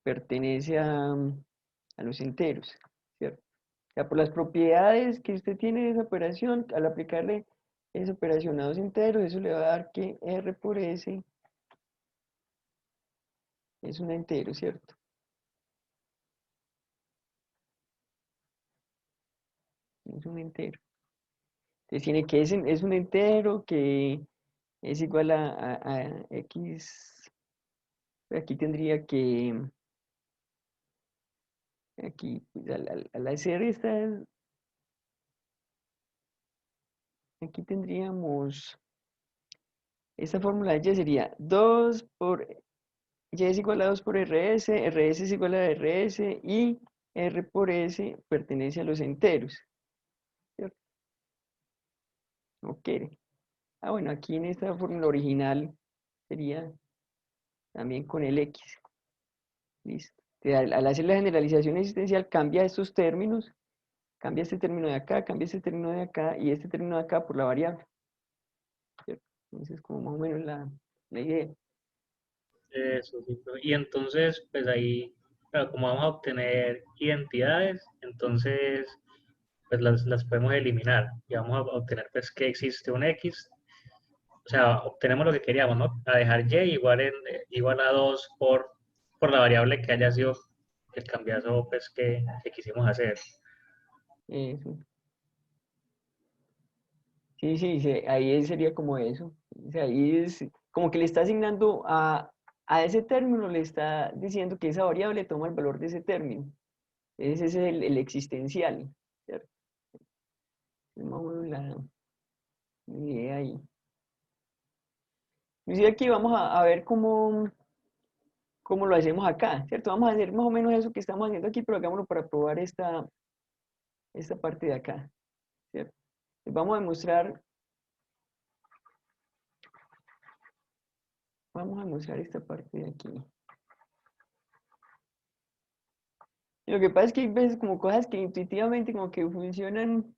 pertenece a los enteros, ¿cierto? O sea, por las propiedades que usted tiene de esa operación, al aplicarle esa operación a dos enteros, eso le va a dar que R por S es un entero, ¿cierto? Es un entero. Entonces tiene que es un entero que es igual a X. Aquí tendría que, aquí, pues, al hacer aquí tendríamos, esta fórmula ya sería 2 por y es igual a 2 por RS, RS es igual a RS y R por S pertenece a los enteros, ¿cierto? Ok. Bueno, aquí en esta fórmula original sería también con el X, listo. Al hacer la generalización existencial cambia estos términos, cambia este término de acá, cambia este término de acá y este término de acá por la variable, ¿cierto? Entonces, como más o menos la idea. Eso sí, profe. Y entonces, pues ahí, claro, como vamos a obtener identidades, entonces, pues las podemos eliminar y vamos a obtener, pues, que existe un X. O sea, obtenemos lo que queríamos, ¿no? A dejar Y igual a 2 por la variable que haya sido el cambiazo, pues, que quisimos hacer. Eso. Sí, sí, sí, ahí sería como eso. O sea, ahí es como que le está asignando a ese término, le está diciendo que esa variable toma el valor de ese término. Ese es el existencial, ¿cierto? Es más o menos la idea ahí. Inclusive aquí vamos a ver cómo, como lo hacemos acá, ¿cierto? Vamos a hacer más o menos eso que estamos haciendo aquí, pero hagámoslo para probar esta parte de acá, ¿cierto? Vamos a mostrar esta parte de aquí. Y lo que pasa es que hay veces como cosas que intuitivamente como que funcionan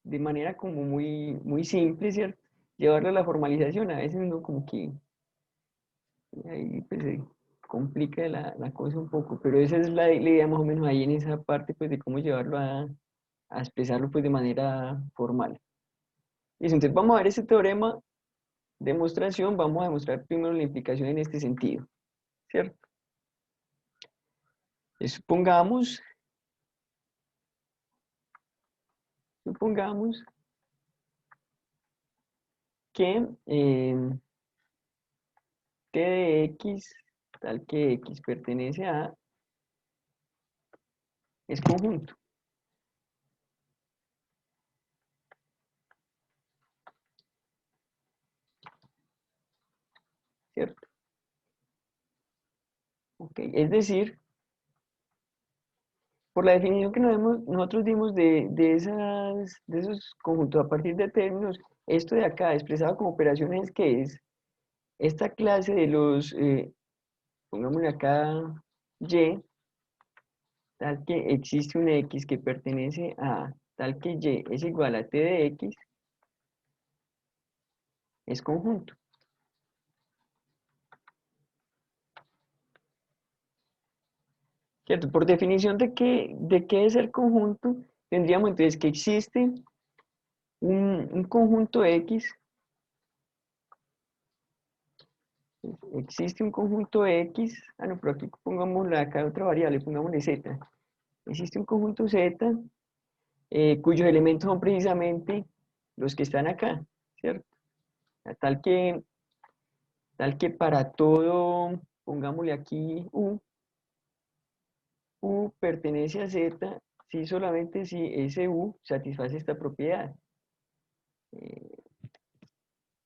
de manera como muy simple, ¿cierto? Llevarlo a la formalización, a veces uno como que ahí pues se complica la cosa un poco, pero esa es la idea más o menos ahí en esa parte pues de cómo llevarlo a expresarlo pues de manera formal. Listo, entonces vamos a ver este teorema de demostración, vamos a demostrar primero la implicación en este sentido, ¿cierto? Supongamos, supongamos que t de x, tal que x pertenece a, es conjunto, ¿cierto? Ok, es decir, por la definición que nosotros dimos de esos conjuntos a partir de términos, esto de acá, expresado como operaciones, que es esta clase de los, pongámosle acá, y, tal que existe un x que pertenece a tal que y es igual a t de x, es conjunto. ¿Cierto? Por definición de qué es el conjunto, tendríamos entonces que existe un conjunto X, existe un conjunto X, no, pero aquí pongámosle acá otra variable, pongámosle Z. Existe un conjunto Z, cuyos elementos son precisamente los que están acá, ¿cierto? Tal que, tal que para todo, pongámosle aquí U pertenece a Z, si solamente si ese U satisface esta propiedad. Eh,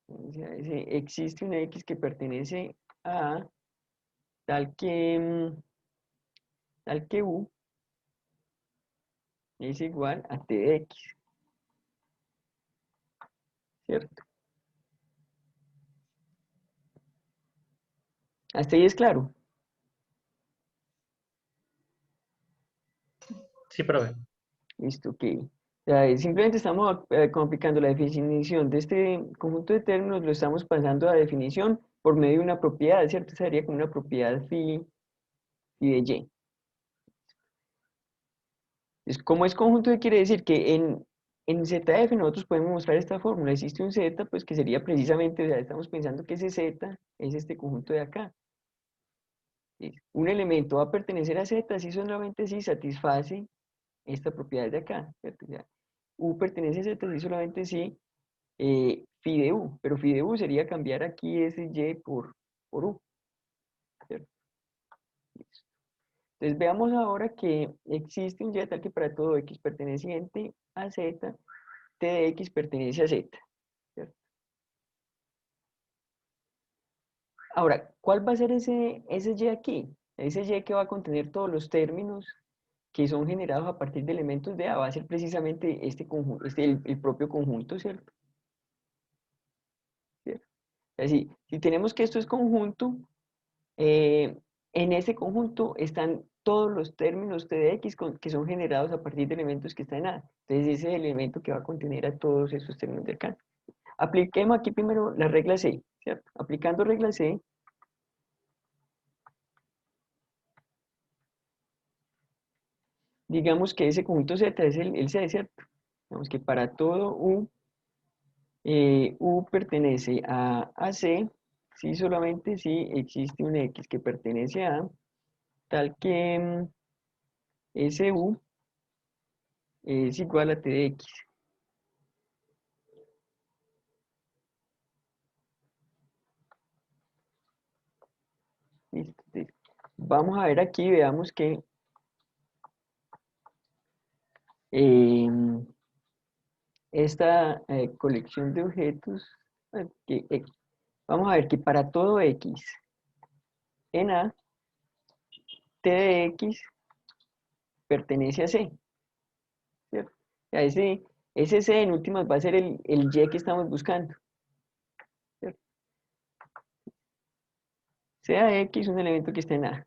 O sea, existe una X que pertenece a tal que, tal que U es igual a T de X, ¿cierto? Hasta ahí es claro. Sí, profe. Listo, ok. O sea, simplemente estamos como aplicando la definición de este conjunto de términos, lo estamos pasando a definición por medio de una propiedad, ¿cierto? Sería como una propiedad phi de Y. Es, como es conjunto, ¿qué quiere decir? Que en ZF nosotros podemos mostrar esta fórmula. Existe un Z, pues que sería precisamente, o sea, estamos pensando que ese Z es este conjunto de acá. ¿Sí? Un elemento va a pertenecer a Z si solamente si satisface esta propiedad de acá, ¿cierto? O sea, U pertenece a Z si solamente si phi de U, pero phi de U sería cambiar aquí ese Y por U, ¿cierto? Listo. Entonces veamos ahora que existe un Y tal que para todo X perteneciente a Z, T de X pertenece a Z, ¿cierto? Ahora, ¿cuál va a ser ese Y aquí? Ese Y que va a contener todos los términos que son generados a partir de elementos de A, va a ser precisamente este conjunto, el propio conjunto, ¿cierto? ¿Cierto? Es decir, si tenemos que esto es conjunto, eh, en ese conjunto están todos los términos T de X que son generados a partir de elementos que están en A. Entonces ese es el elemento que va a contener a todos esos términos del Kant. Apliquemos aquí primero la regla C, ¿cierto? Aplicando regla C, digamos que ese conjunto Z es el C, ¿cierto? Digamos que para todo U pertenece a C, si solamente si existe un X que pertenece a tal que ese U es igual a T de X. Listo. Entonces, vamos a ver aquí, veamos que esta colección de objetos, vamos a ver que para todo X en A, t de x pertenece a C, ¿cierto? O sea, ese C en últimas va a ser el Y que estamos buscando, ¿cierto? Sea de X un elemento que esté en A.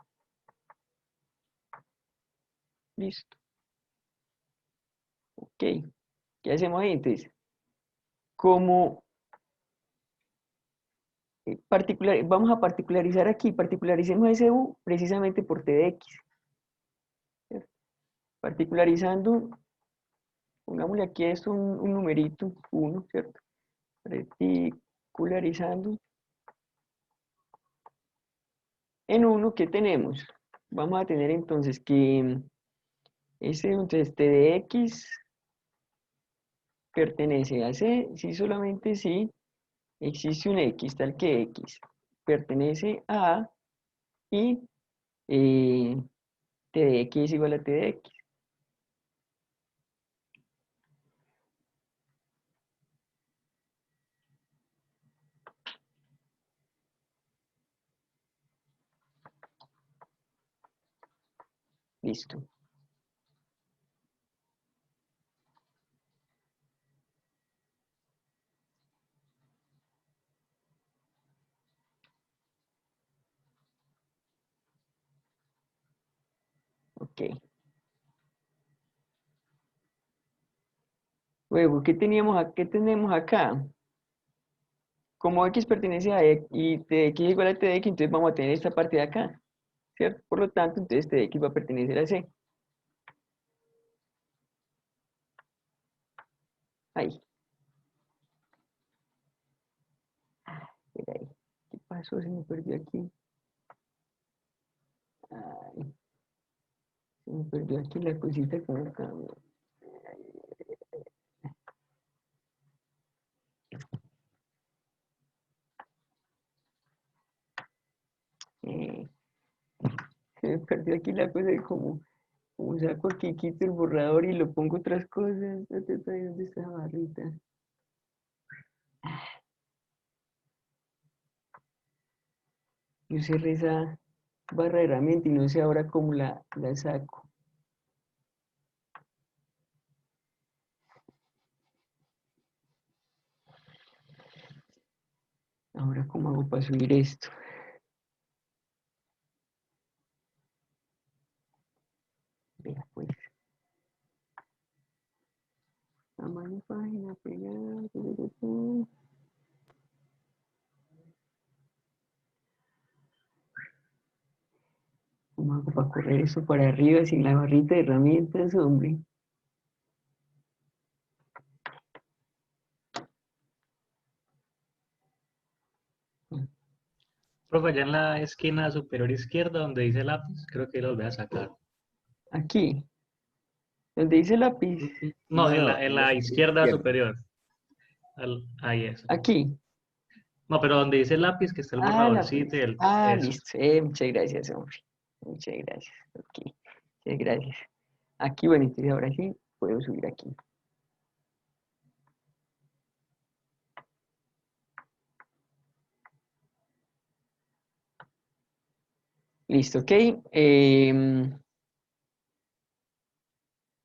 Listo. Ok. ¿Qué hacemos ahí? Entonces, como vamos a particularizar aquí, particularizemos ese U precisamente por T de X, ¿cierto? Particularizando, pongámosle aquí esto un numerito, 1, ¿cierto? Particularizando en 1, ¿qué tenemos? Vamos a tener entonces que entonces T de X pertenece a C, si solamente si existe un X tal que X pertenece a A y T de X es igual a T de X. Listo. Ok. Luego, ¿qué tenemos acá? Como X pertenece a X y T de X es igual a T de X, entonces vamos a tener esta parte de acá, ¿cierto? Por lo tanto, entonces T de X va a pertenecer a C. Ahí. Espera ahí. ¿Qué pasó? Se me perdió aquí. Ay, se me perdió aquí la cosita que me cambió. Eh, se me perdió aquí la cosa de como saco aquí, quito el borrador y lo pongo otras cosas. ¿Dónde está la barrita? Yo cerré esa barra de herramienta y no sé ahora cómo la saco. Ahora, ¿cómo hago para subir esto? Vea, pues. Tamaño página, pegar. ¿Cómo hago para correr eso para arriba sin la barrita de herramientas, hombre? Profe, allá en la esquina superior izquierda donde dice lápiz, creo que lo voy a sacar. Aquí, donde dice lápiz. No, No, en no, la, en en la la esquina izquierda izquierda. superior. Ahí es. Aquí. No, pero donde dice lápiz, que está el Ah, lápiz. borradorcito y el... Ah, Eso. listo. Muchas gracias, hombre. Muchas gracias. Ok. Muchas gracias. Aquí, bueno, entonces ahora sí puedo subir aquí. Listo, ok.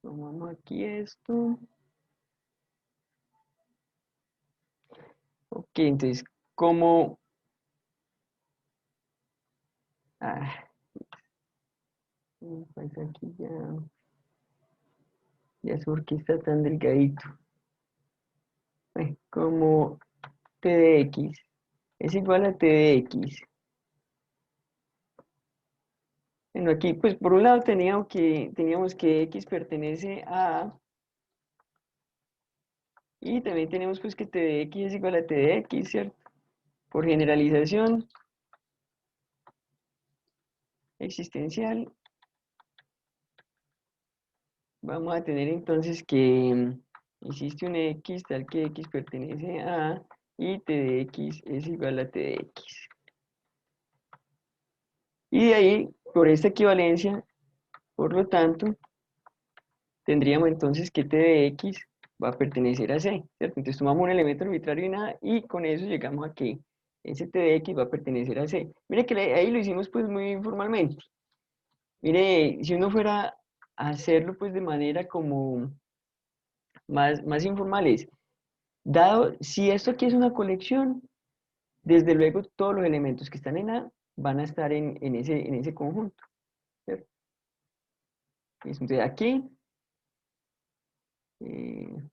Tomamos aquí esto. Ok, entonces, ¿cómo? Ah, ¿qué me pasa aquí ya? Ya sé por qué está tan delgadito. Como T de X es igual a T de X. Bueno, aquí, pues por un lado teníamos que X pertenece a A, y también tenemos pues que T de X es igual a T de X, ¿cierto? Por generalización existencial, vamos a tener entonces que existe un X tal que X pertenece a A y T de X es igual a T de X. Y de ahí, por esta equivalencia, por lo tanto, tendríamos entonces que T de X va a pertenecer a C, ¿cierto? Entonces tomamos un elemento arbitrario en A y con eso llegamos a que ese T de X va a pertenecer a C. Mire que ahí lo hicimos pues muy informalmente. Mire, si uno fuera a hacerlo pues de manera como más informal es, dado, si esto aquí es una colección, desde luego todos los elementos que están en A van a estar en ese conjunto, ¿cierto? Entonces aquí, eh,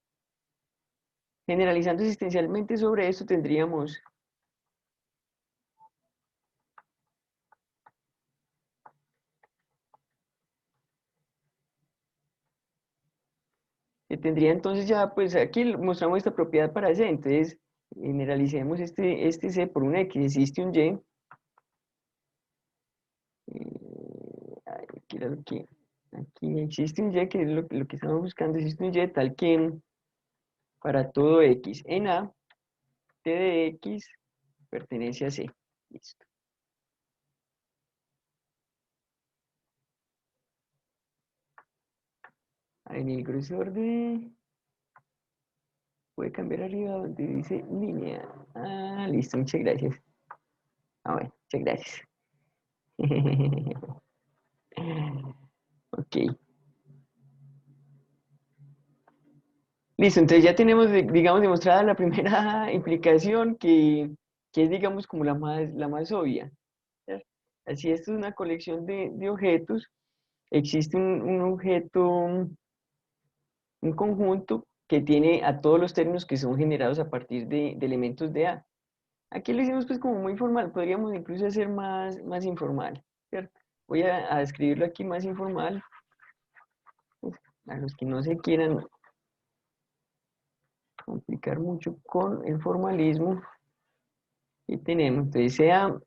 generalizando existencialmente sobre esto, tendríamos que tendría entonces ya, pues aquí mostramos esta propiedad para C, entonces generalicemos este C por un X, existe un Y, aquí era lo que, aquí existe un Y, que es lo que estamos buscando, existe un Y tal que para todo X en A, T de X pertenece a C, listo. En el grosor de, puede cambiar arriba donde dice línea, listo, muchas gracias, bueno, muchas gracias. Ok. Listo, entonces ya tenemos, digamos, demostrada la primera implicación que es, digamos, como la más obvia. ¿Cierto? Así, esto es una colección de objetos. Existe un objeto, un conjunto que tiene a todos los términos que son generados a partir de elementos de A. Aquí lo hicimos pues como muy formal, podríamos incluso hacer más informal, ¿cierto? Voy a escribirlo aquí más informal, pues, a los que no se quieran complicar mucho con el formalismo. Y tenemos, entonces sea,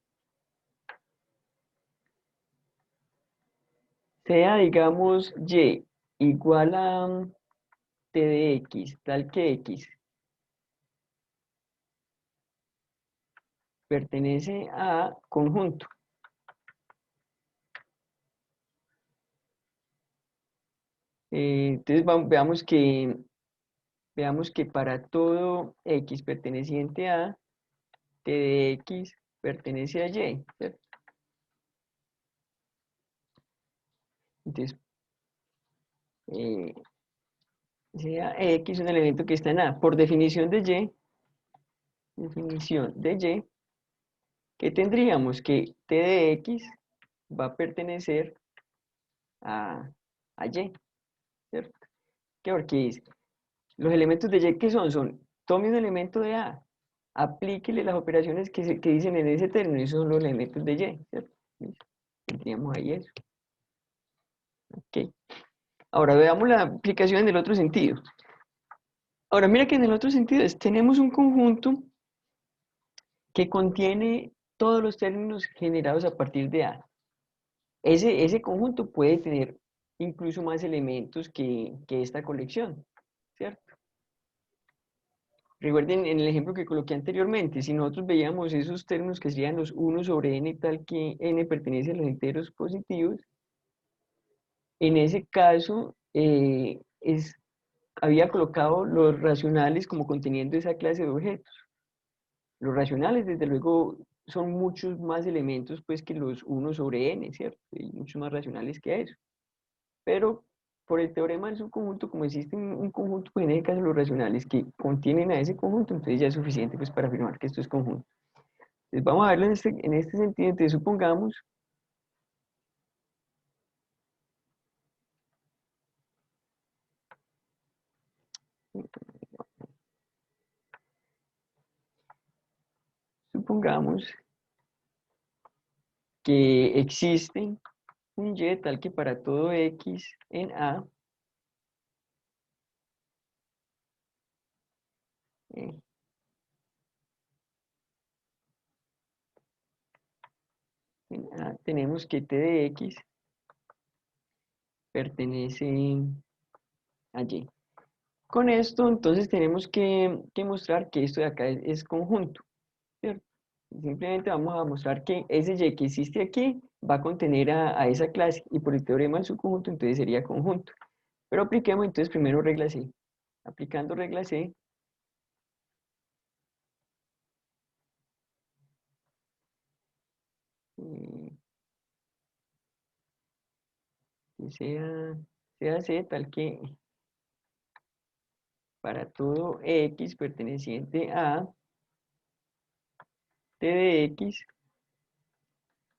digamos, y igual a t de x, tal que x pertenece a conjunto. Entonces veamos que para todo x perteneciente a t de x pertenece a y, ¿cierto? Entonces, eh, sea x un elemento que está en a. Por definición de y, ¿qué tendríamos? Que t de x va a pertenecer a y, ¿cierto? ¿Qué? Porque los elementos de Y, ¿qué son? Tome un elemento de A, aplíquele las operaciones que dicen en ese término, y esos son los elementos de Y, ¿cierto? ¿Listo? Tendríamos ahí eso. Ok. Ahora veamos la aplicación en el otro sentido. Ahora mira que en el otro sentido tenemos un conjunto que contiene todos los términos generados a partir de A. Ese conjunto puede tener incluso más elementos que esta colección, ¿cierto? Recuerden en el ejemplo que coloqué anteriormente, si nosotros veíamos esos términos que serían los 1 sobre n tal que n pertenece a los enteros positivos, en ese caso había colocado los racionales como conteniendo esa clase de objetos. Los racionales, desde luego, son muchos más elementos pues, que los 1 sobre n, ¿cierto? Y muchos más racionales que eso. Pero por el teorema del subconjunto, como existe un conjunto, pues en el caso los racionales que contienen a ese conjunto, entonces ya es suficiente pues, para afirmar que esto es conjunto. Entonces vamos a verlo en este sentido. Entonces supongamos que existe un y tal que para todo x eh, en A tenemos que t de x pertenece a y. Con esto entonces tenemos que mostrar que esto de acá es conjunto, ¿cierto? Simplemente vamos a mostrar que ese y que existe aquí va a contener a esa clase y por el teorema del subconjunto entonces sería conjunto. Pero apliquemos entonces primero regla C. Aplicando regla C, eh, que sea C tal que para todo X perteneciente a T de X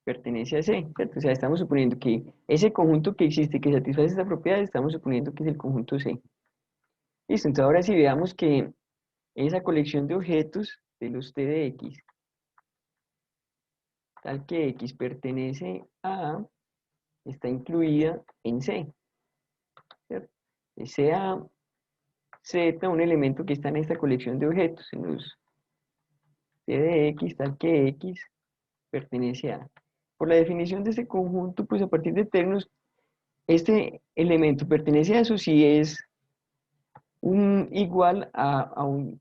pertenece a C, ¿cierto? O sea, estamos suponiendo que ese conjunto que existe, que satisface esta propiedad, estamos suponiendo que es el conjunto C. Listo, entonces ahora sí veamos que esa colección de objetos de los T de X, tal que X pertenece a, está incluida en C, ¿cierto? Sea Z un elemento que está en esta colección de objetos, en los T de X, tal que X pertenece a. Por la definición de este conjunto, pues a partir de términos, este elemento pertenece a eso si es igual a un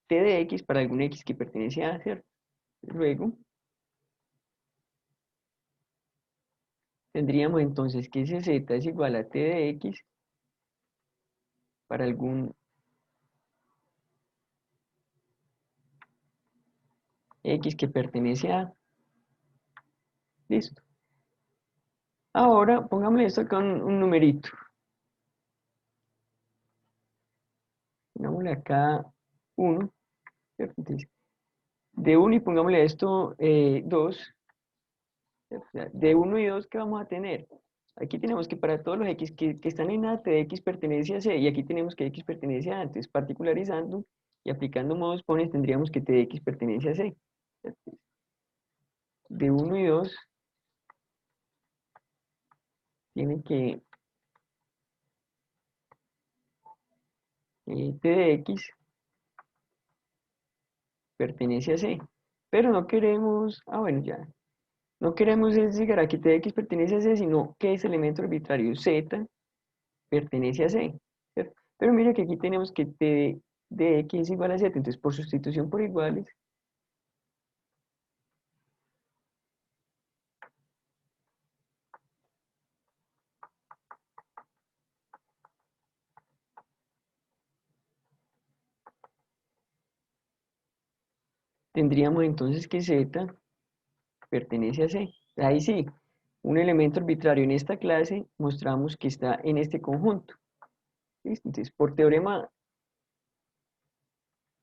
T de X para algún X que pertenece a, ¿cierto? Luego, tendríamos entonces que ese Z es igual a T de X para algún X que pertenece a. Listo. Ahora, pongámosle esto con un numerito. Pongámosle acá 1, ¿cierto? Entonces, de 1 y pongámosle a esto 2. O sea, de 1 y 2, ¿qué vamos a tener? Aquí tenemos que para todos los X que están en A, Tx pertenece a C, y aquí tenemos que X pertenece a A. Entonces, particularizando y aplicando modos pones, tendríamos que Tx pertenece a C. De 1 y 2 tiene que Tx pertenece a C. Pero no queremos, bueno, ya, no queremos es llegar a que Tx pertenece a C, sino que ese elemento arbitrario Z pertenece a C, ¿cierto? Pero mira que aquí tenemos que T de X es igual a Z, entonces por sustitución por iguales, tendríamos entonces que Z pertenece a C. Ahí sí, un elemento arbitrario en esta clase mostramos que está en este conjunto. ¿Listo? Entonces, por teorema,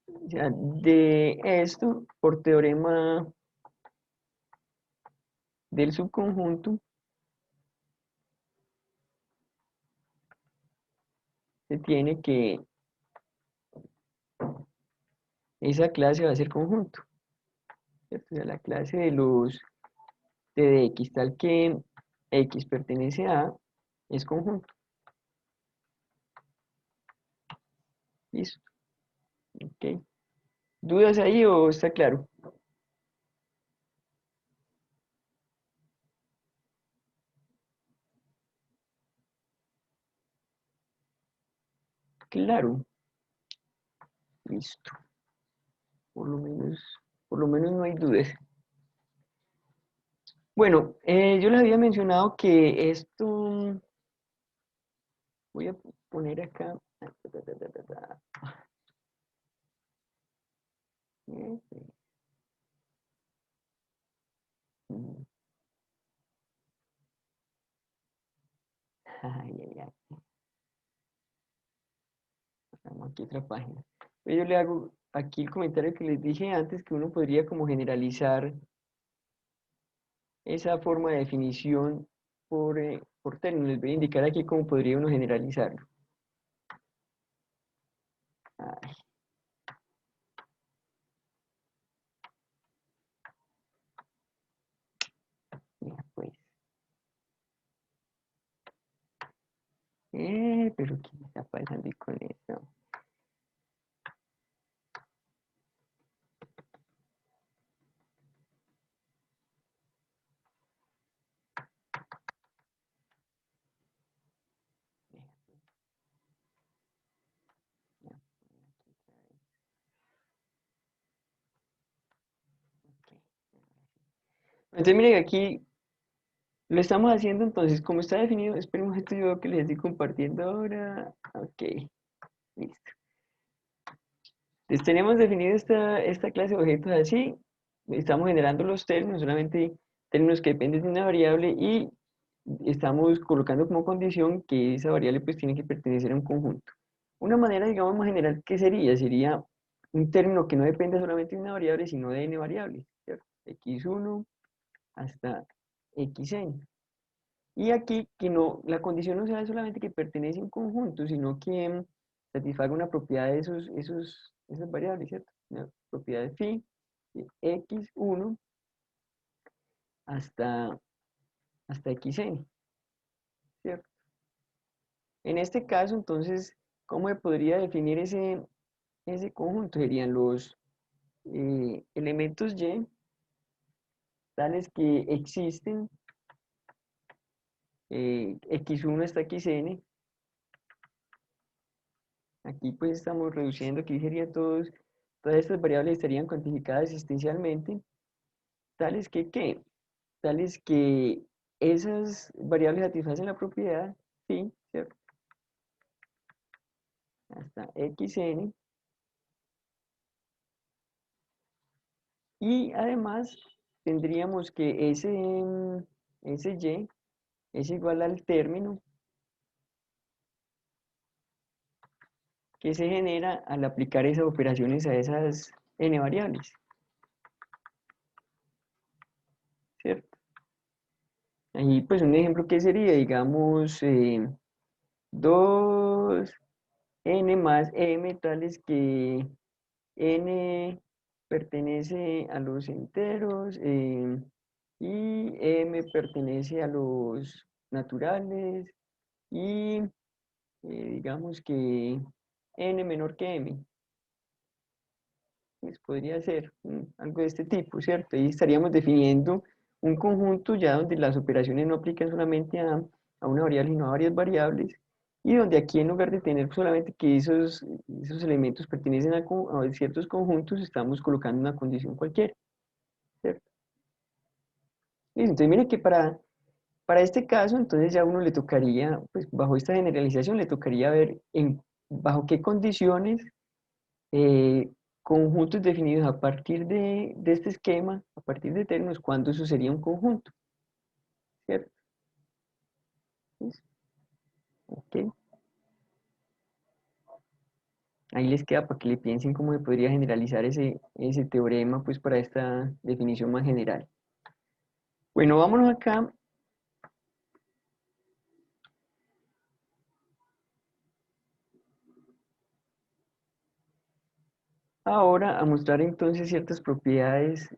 o sea, de esto, por teorema del subconjunto, se tiene que esa clase va a ser conjunto, ¿cierto? O sea, la clase de los T de X tal que X pertenece a es conjunto. ¿Listo? Ok. ¿Dudas ahí o está claro? Claro. Listo. Por lo menos, por lo menos no hay dudas. Bueno, yo les había mencionado que esto, voy a poner acá, ay, ay, ay, vamos aquí otra página. Yo le hago aquí el comentario que les dije antes, que uno podría como generalizar esa forma de definición por términos. Les voy a indicar aquí cómo podría uno generalizarlo. Ay, mira, pues. Pero ¿qué está pasando con eso? Entonces, miren, aquí lo estamos haciendo, entonces, como está definido, esperen un momento, yo que les estoy compartiendo ahora. Ok, listo. Entonces, tenemos definido esta clase de objetos así. Estamos generando los términos, solamente términos que dependen de una variable y estamos colocando como condición que esa variable pues tiene que pertenecer a un conjunto. Una manera, digamos, más general, ¿qué sería? Sería un término que no depende solamente de una variable, sino de n variables, ¿cierto? X1 hasta xn. Y aquí que no, la condición no sea solamente que pertenece a un conjunto, sino que satisfaga una propiedad de esas variables, ¿cierto? Una propiedad de phi de x1 hasta, hasta xn, ¿cierto? En este caso, entonces, ¿cómo se podría definir ese conjunto? Serían los elementos y tales que existen x1 hasta xn. Aquí pues estamos reduciendo, aquí sería todas estas variables estarían cuantificadas existencialmente, tales que, ¿qué? Tales que esas variables satisfacen la propiedad, sí, ¿cierto? Hasta xn, y además tendríamos que ese y es igual al término que se genera al aplicar esas operaciones a esas n variables, ¿cierto? Ahí pues un ejemplo que sería, digamos, 2n más m tales que n pertenece a los enteros y m pertenece a los naturales y digamos que n menor que m. Pues podría ser algo de este tipo, ¿cierto? Ahí estaríamos definiendo un conjunto ya donde las operaciones no aplican solamente a una variable, sino a varias variables, y donde aquí en lugar de tener solamente que esos elementos pertenecen a ciertos conjuntos, estamos colocando una condición cualquiera, ¿cierto? Listo, entonces mire que para este caso, entonces ya a uno le tocaría, pues bajo esta generalización, le tocaría ver bajo qué condiciones eh, conjuntos definidos a partir de este esquema, a partir de términos, cuándo eso sería un conjunto, ¿cierto? ¿Listo? Ok. Ahí les queda para que le piensen cómo se podría generalizar ese teorema, pues para esta definición más general. Bueno, vámonos acá. Ahora a mostrar entonces ciertas propiedades,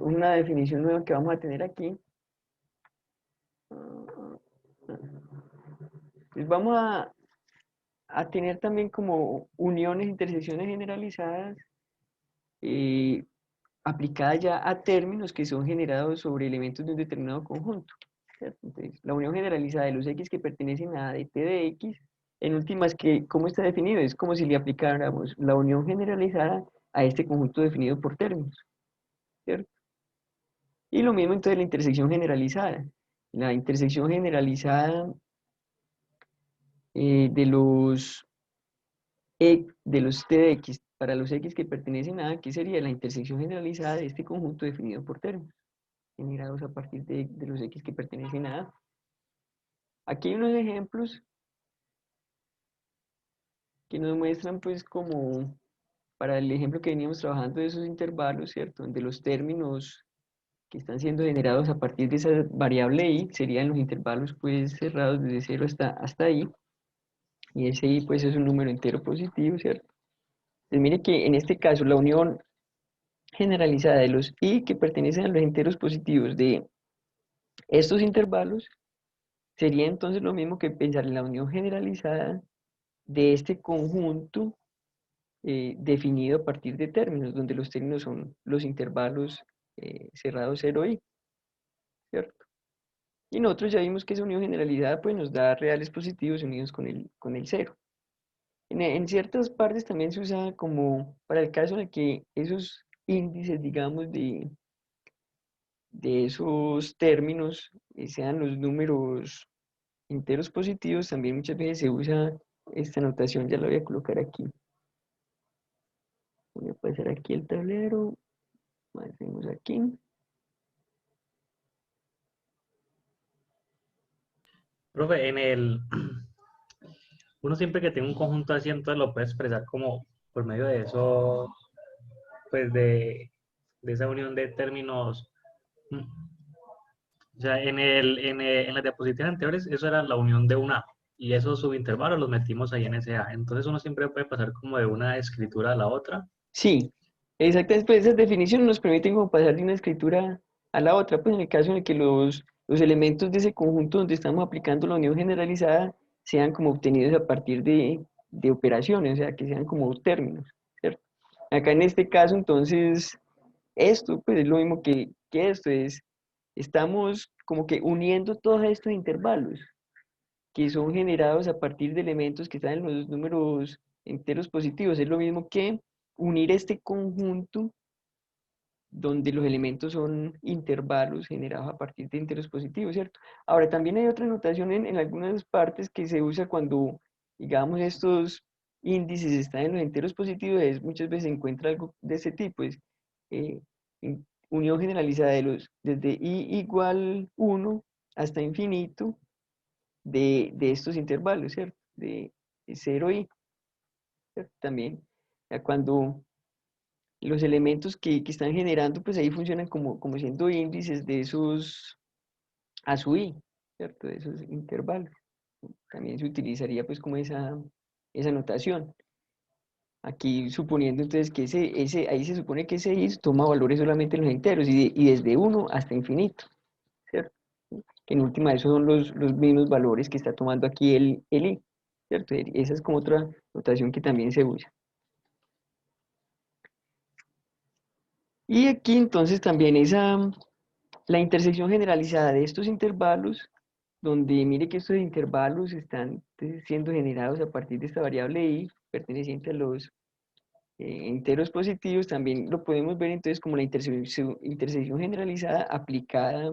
una definición nueva que vamos a tener aquí. Pues vamos a tener también como uniones, intersecciones generalizadas eh, aplicadas ya a términos que son generados sobre elementos de un determinado conjunto, ¿cierto? Entonces, la unión generalizada de los x que pertenecen a dt de x, en últimas, ¿cómo está definido? Es como si le aplicáramos la unión generalizada a este conjunto definido por términos, ¿cierto? Y lo mismo entonces la intersección generalizada. La intersección generalizada de de los t de x para los x que pertenecen a, ¿qué sería la intersección generalizada de este conjunto definido por términos, generados a partir de los x que pertenecen a A? Aquí hay unos ejemplos que nos muestran, pues, como para el ejemplo que veníamos trabajando de esos intervalos, ¿cierto? Donde los términos que están siendo generados a partir de esa variable i serían los intervalos, pues, cerrados desde 0 hasta i, y ese i, pues, es un número entero positivo, ¿cierto? Pues mire que en este caso la unión generalizada de los i que pertenecen a los enteros positivos de estos intervalos sería entonces lo mismo que pensar en la unión generalizada de este conjunto definido a partir de términos, donde los términos son los intervalos cerrados 0i, ¿cierto? Y nosotros ya vimos que esa unión generalizada pues, nos da reales positivos unidos con el 0. En ciertas partes también se usa como para el caso de que esos índices, digamos, de esos términos sean los números enteros positivos, también muchas veces se usa esta notación, ya la voy a colocar aquí. Voy a pasar aquí el tablero, hacemos aquí. Profe, uno siempre que tiene un conjunto así, entonces lo puede expresar como por medio de eso, pues de esa unión de términos. mm, O sea, en las diapositivas anteriores, eso era la unión de una A, y esos subintervalos los metimos ahí en ese A. Entonces uno siempre puede pasar como de una escritura a la otra. Sí, exactamente, pues esas definiciones nos permiten como pasar de una escritura a la otra, pues en el caso en el que los elementos de ese conjunto donde estamos aplicando la unión generalizada sean como obtenidos a partir de operaciones, o sea, que sean como términos, ¿cierto? Acá en este caso, entonces, esto pues es lo mismo que esto, estamos como que uniendo todos estos intervalos que son generados a partir de elementos que están en los números enteros positivos. Es lo mismo que unir este conjunto donde los elementos son intervalos generados a partir de enteros positivos, ¿cierto? Ahora, también hay otra notación en algunas partes que se usa cuando, digamos, estos índices están en los enteros positivos, muchas veces se encuentra algo de ese tipo, es eh, unión generalizada desde i igual 1 hasta infinito de estos intervalos, ¿cierto? De 0 y, ¿cierto? También, ya cuando los elementos que están generando, pues ahí funcionan como siendo índices de esos a su i, ¿cierto? De esos intervalos. También se utilizaría pues como esa notación. Aquí suponiendo entonces que ahí se supone que ese i toma valores solamente en los enteros y desde 1 hasta infinito, ¿cierto? Que en última esos son los mismos valores que está tomando aquí el i, ¿cierto? Esa es como otra notación que también se usa. Y aquí entonces también la intersección generalizada de estos intervalos, donde mire que estos intervalos están siendo generados a partir de esta variable i, perteneciente a los enteros positivos, también lo podemos ver entonces como la intersección generalizada aplicada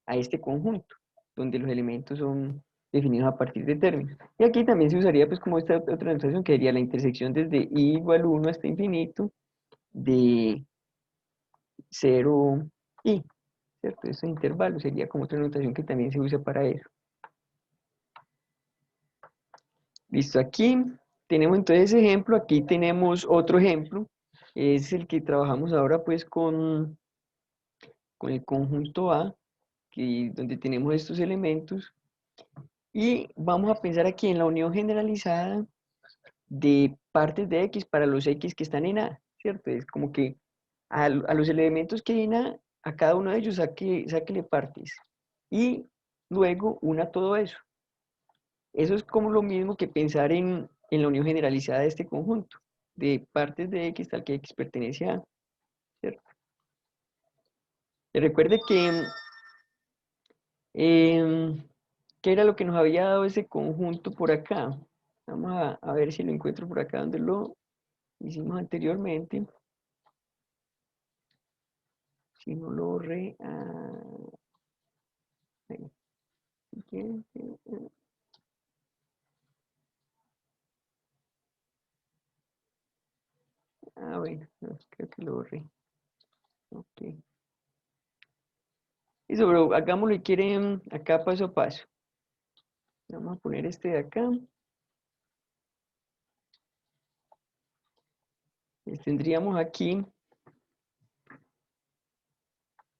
a este conjunto, donde los elementos son definidos a partir de términos. Y aquí también se usaría pues como esta otra notación que sería la intersección desde i igual 1 hasta infinito de 0 i, ¿cierto? Ese intervalo sería como otra notación que también se usa para eso. Listo, aquí tenemos entonces ese ejemplo, aquí tenemos otro ejemplo, es el que trabajamos ahora pues con el conjunto A, donde tenemos estos elementos, y vamos a pensar aquí en la unión generalizada de partes de X para los X que están en A, ¿cierto? Es como que a los elementos que hay en a cada uno de ellos sáquele partes, y luego una todo eso. Eso es como lo mismo que pensar en la unión generalizada de este conjunto, de partes de X tal que X pertenece a, ¿cierto? Y recuerde que, em, ¿qué era lo que nos había dado ese conjunto por acá? Vamos a ver si lo encuentro por acá donde lo hicimos anteriormente. Si no lo bueno, bueno, no, creo que lo borré. Ok. Listo, pero hagámoslo y quieren acá paso a paso. Vamos a poner este de acá. Tendríamos aquí,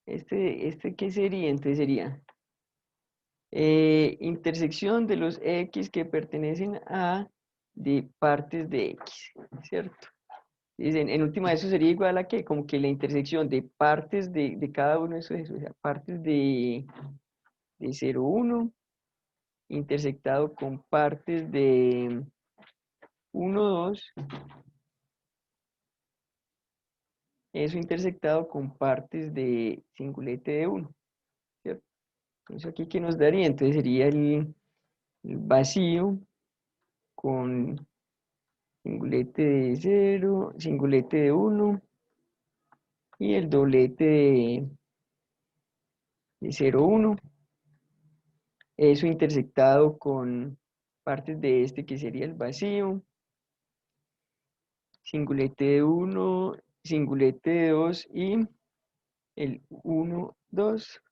¿qué sería? Entonces sería intersección de los X que pertenecen a de partes de X, ¿cierto? Dicen, en última eso sería igual a que como que la intersección de partes de cada uno de esos, o sea, partes de 0, 1, intersectado con partes de 1, 2, eso intersectado con partes de singulete de 1, ¿cierto? Entonces aquí, ¿qué nos daría? Entonces sería el vacío con singulete de 0, singulete de 1 y el doblete de 0, 1. Eso intersectado con partes de este que sería el vacío, singulete de 1, singulete de 2 y el 1, 2.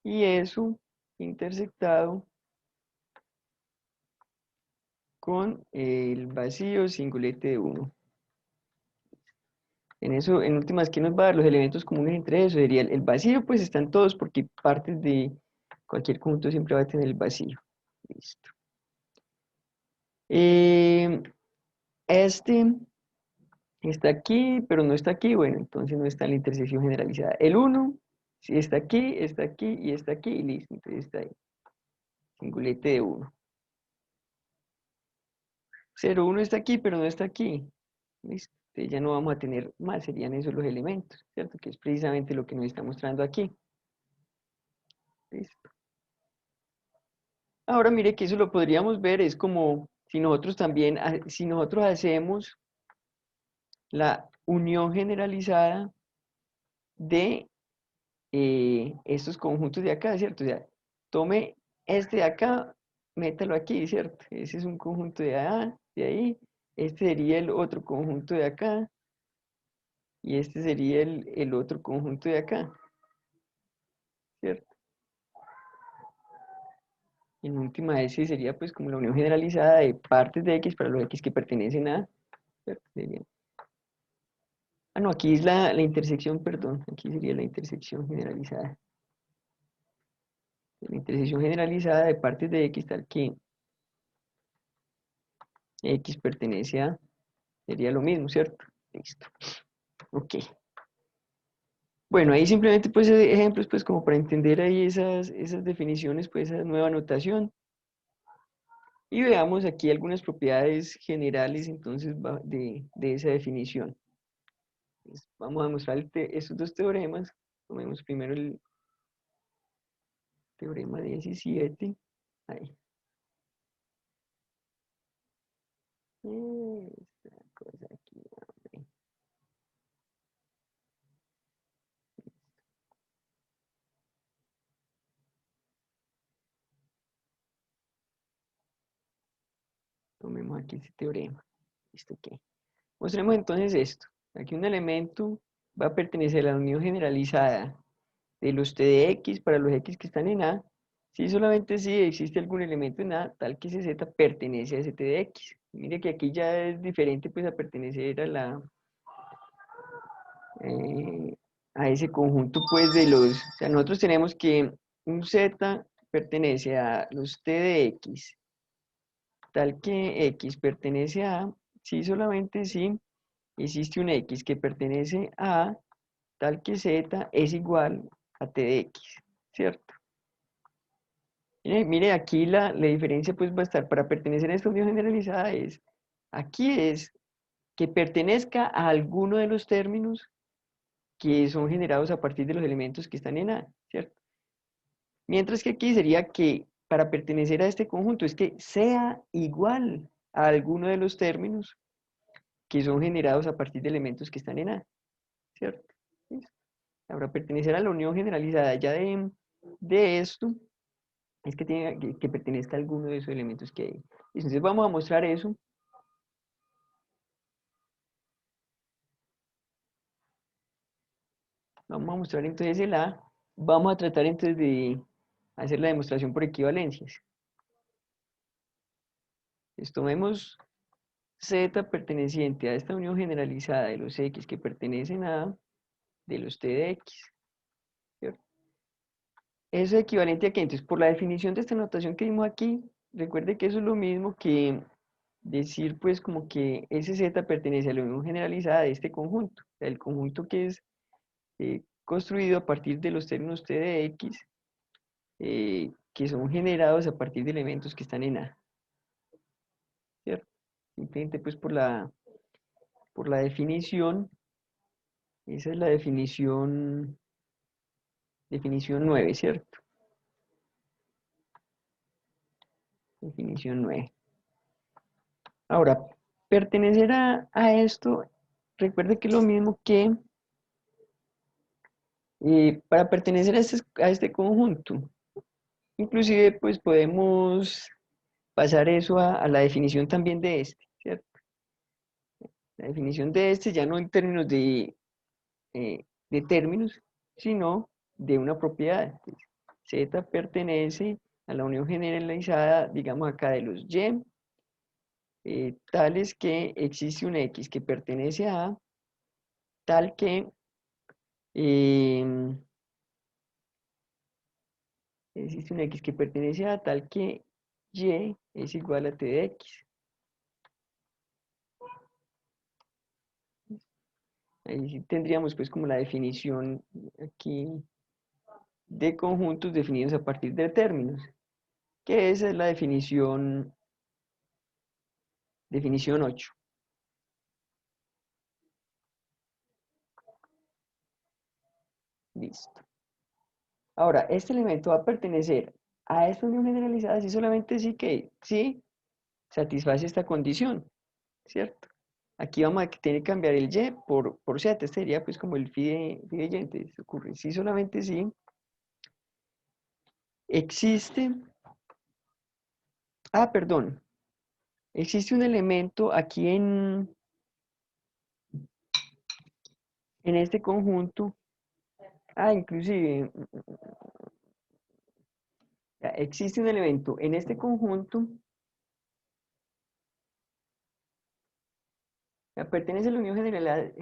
Y eso intersectado con el vacío singulete de 1. En eso, en últimas, ¿qué nos va a dar los elementos comunes entre eso? Sería el vacío, pues están todos porque partes de cualquier conjunto siempre va a tener el vacío. Listo. Este está aquí, pero no está aquí. Bueno, entonces no está en la intersección generalizada. El 1, si está aquí y está aquí, y listo. Entonces está ahí. Singulete de 1. 0, 1 está aquí, pero no está aquí. Listo. Entonces ya no vamos a tener más, serían esos los elementos, ¿cierto? Que es precisamente lo que nos está mostrando aquí. Listo. Ahora mire que eso lo podríamos ver, es como si nosotros también, si nosotros hacemos la unión generalizada de estos conjuntos de acá, ¿cierto? O sea, tome este de acá, métalo aquí, ¿cierto? Ese es un conjunto de ahí, este sería el otro conjunto de acá, y este sería el otro conjunto de acá, ¿cierto? En última, ese sería pues como la unión generalizada de partes de X para los X que pertenecen a, ¿cierto? No, aquí es la intersección, perdón, aquí sería la intersección generalizada. La intersección generalizada de partes de X tal que X pertenece a, sería lo mismo, ¿cierto? Listo. Ok. Bueno, ahí simplemente pues ejemplos pues como para entender ahí esas definiciones, pues esa nueva notación. Y veamos aquí algunas propiedades generales entonces de esa definición. Entonces, vamos a mostrar estos dos teoremas. Tomemos primero el teorema 17. Ahí. Esta cosa aquí, hombre. Tomemos aquí este teorema. ¿Listo qué? Mostremos entonces esto. Aquí un elemento va a pertenecer a la unión generalizada de los T de X para los X que están en A, si solamente si existe algún elemento en A, tal que ese Z pertenece a ese T de X. Mire que aquí ya es diferente pues a pertenecer eh, a ese conjunto pues de los, o sea, nosotros tenemos que un Z pertenece a los T de X, tal que X pertenece a, si solamente si existe un X que pertenece a, tal que Z es igual a T de X, ¿cierto? Mire, aquí la diferencia pues va a estar para pertenecer a esta unión generalizada es, aquí es que pertenezca a alguno de los términos que son generados a partir de los elementos que están en A, ¿cierto? Mientras que aquí sería que para pertenecer a este conjunto es que sea igual a alguno de los términos que son generados a partir de elementos que están en A, ¿cierto? ¿Listo? Ahora, pertenecer a la unión generalizada ya de esto es que, que pertenezca a alguno de esos elementos que hay. Entonces vamos a mostrar eso. Vamos a mostrar entonces el A. Vamos a tratar entonces de hacer la demostración por equivalencias. Entonces tomemos Z perteneciente a esta unión generalizada de los X que pertenecen a de los T de X, ¿cierto? Eso es equivalente a que entonces por la definición de esta notación que vimos aquí, recuerde que eso es lo mismo que decir pues como que ese Z pertenece a la unión generalizada de este conjunto, o sea, el conjunto que es construido a partir de los términos T de X que son generados a partir de elementos que están en A, ¿cierto? Simplemente pues por la definición, esa es la definición 9, ¿cierto? Definición 9. Ahora, pertenecer a esto, recuerde que es lo mismo que para pertenecer a este conjunto. Inclusive, pues podemos pasar eso a la definición también de este, ¿cierto? La definición de este ya no en términos de términos, sino de una propiedad. Z pertenece a la unión generalizada, digamos acá, de los Y, tales que existe un X que pertenece a A, tal que em, existe un X que pertenece a tal que Y es igual a T de X. Ahí sí tendríamos pues como la definición aquí de conjuntos definidos a partir de términos, que esa es la definición 8. Listo. Ahora, este elemento va a pertenecer a esta unión generalizada si solamente sí satisface esta condición, ¿cierto? Aquí vamos a tener que cambiar el Y por Z, este sería pues como el fideyente, se ocurre, si solamente sí existe, perdón, existe un elemento aquí en este conjunto, inclusive, existe un elemento en este conjunto, pertenece a la unión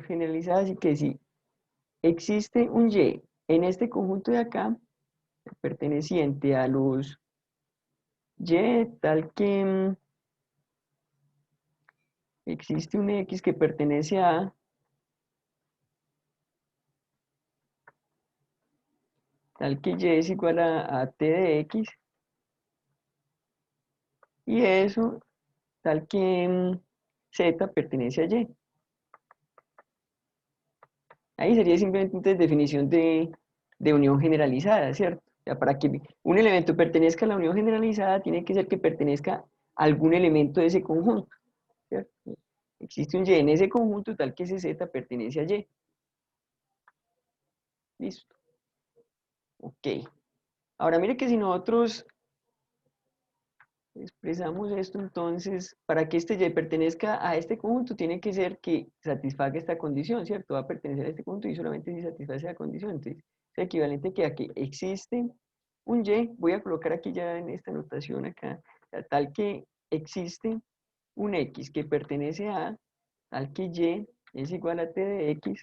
generalizada, así que si existe un Y en este conjunto de acá, perteneciente a los Y, tal que existe un X que pertenece a A, tal que Y es igual a T de X, y eso, tal que Z pertenece a Y. Ahí sería simplemente entonces definición de unión generalizada, ¿cierto? O sea, para que un elemento pertenezca a la unión generalizada, tiene que ser que pertenezca a algún elemento de ese conjunto, ¿cierto? Existe un Y en ese conjunto tal que ese Z pertenece a Y. Listo. Ok. Ahora mire que si nosotros expresamos esto, entonces, para que este Y pertenezca a este conjunto, tiene que ser que satisfaga esta condición, ¿cierto? Va a pertenecer a este conjunto y solamente si satisface la condición. Entonces, es equivalente que a que existe un Y, voy a colocar aquí ya en esta notación acá, tal que existe un X que pertenece a, tal que Y es igual a T de X,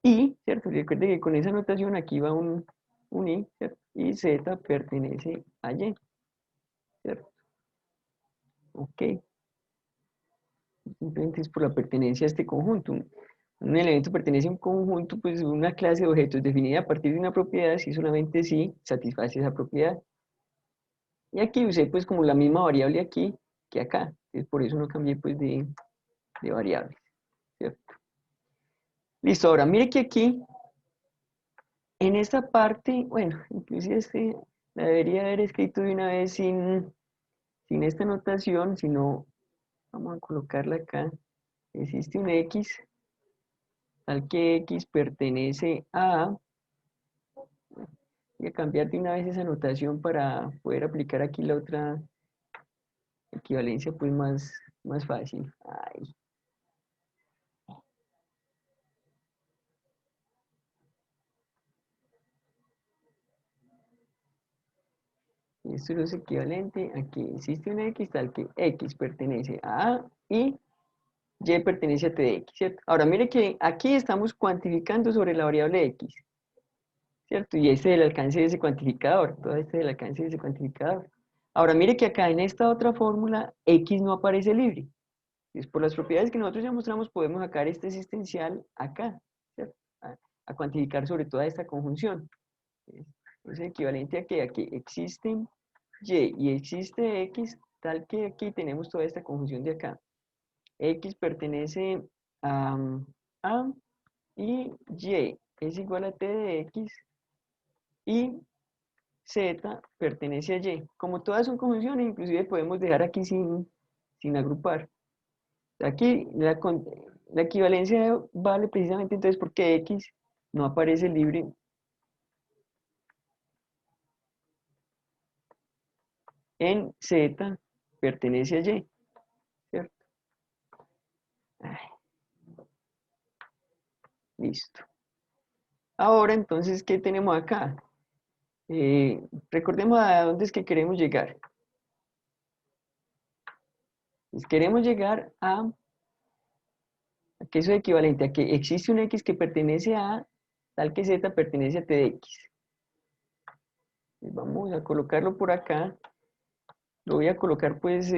y, ¿cierto? Recuerde que con esa notación aquí va un Y, ¿cierto? Y Z pertenece a Y, ¿cierto? Ok. Simplemente es por la pertenencia a este conjunto. Un elemento pertenece a un conjunto, pues una clase de objetos definida a partir de una propiedad, si solamente si satisface esa propiedad. Y aquí usé pues como la misma variable aquí que acá. Entonces, por eso no cambié pues de variables, ¿cierto? Listo, ahora mire que aquí, en esta parte, bueno, inclusive la debería haber escrito de una vez sin esta notación, sino vamos a colocarla acá. Existe un X tal que X pertenece a, voy a cambiar de una vez esa notación para poder aplicar aquí la otra equivalencia pues más fácil. Ay, esto es equivalente a que existe una X tal que X pertenece a A y Y pertenece a T de X, ¿cierto? Ahora mire que aquí estamos cuantificando sobre la variable X, ¿cierto? Y este es el alcance de ese cuantificador, todo este es el alcance de ese cuantificador. Ahora mire que acá en esta otra fórmula X no aparece libre. Entonces, por las propiedades que nosotros ya mostramos, podemos sacar este existencial acá, ¿cierto? A cuantificar sobre toda esta conjunción. Es equivalente a que existen y existe X, tal que aquí tenemos toda esta conjunción de acá. X pertenece a A y Y es igual a T de X y Z pertenece a Y. Como todas son conjunciones, inclusive podemos dejar aquí sin agrupar. Aquí la equivalencia vale precisamente entonces porque X no aparece libre en Z pertenece a Y, ¿cierto? Ay, listo. Ahora, entonces, ¿qué tenemos acá? Recordemos a dónde es que queremos llegar. Pues queremos llegar a que eso es equivalente a que existe un X que pertenece a tal que Z pertenece a T de X. Vamos a colocarlo por acá. Lo voy a colocar pues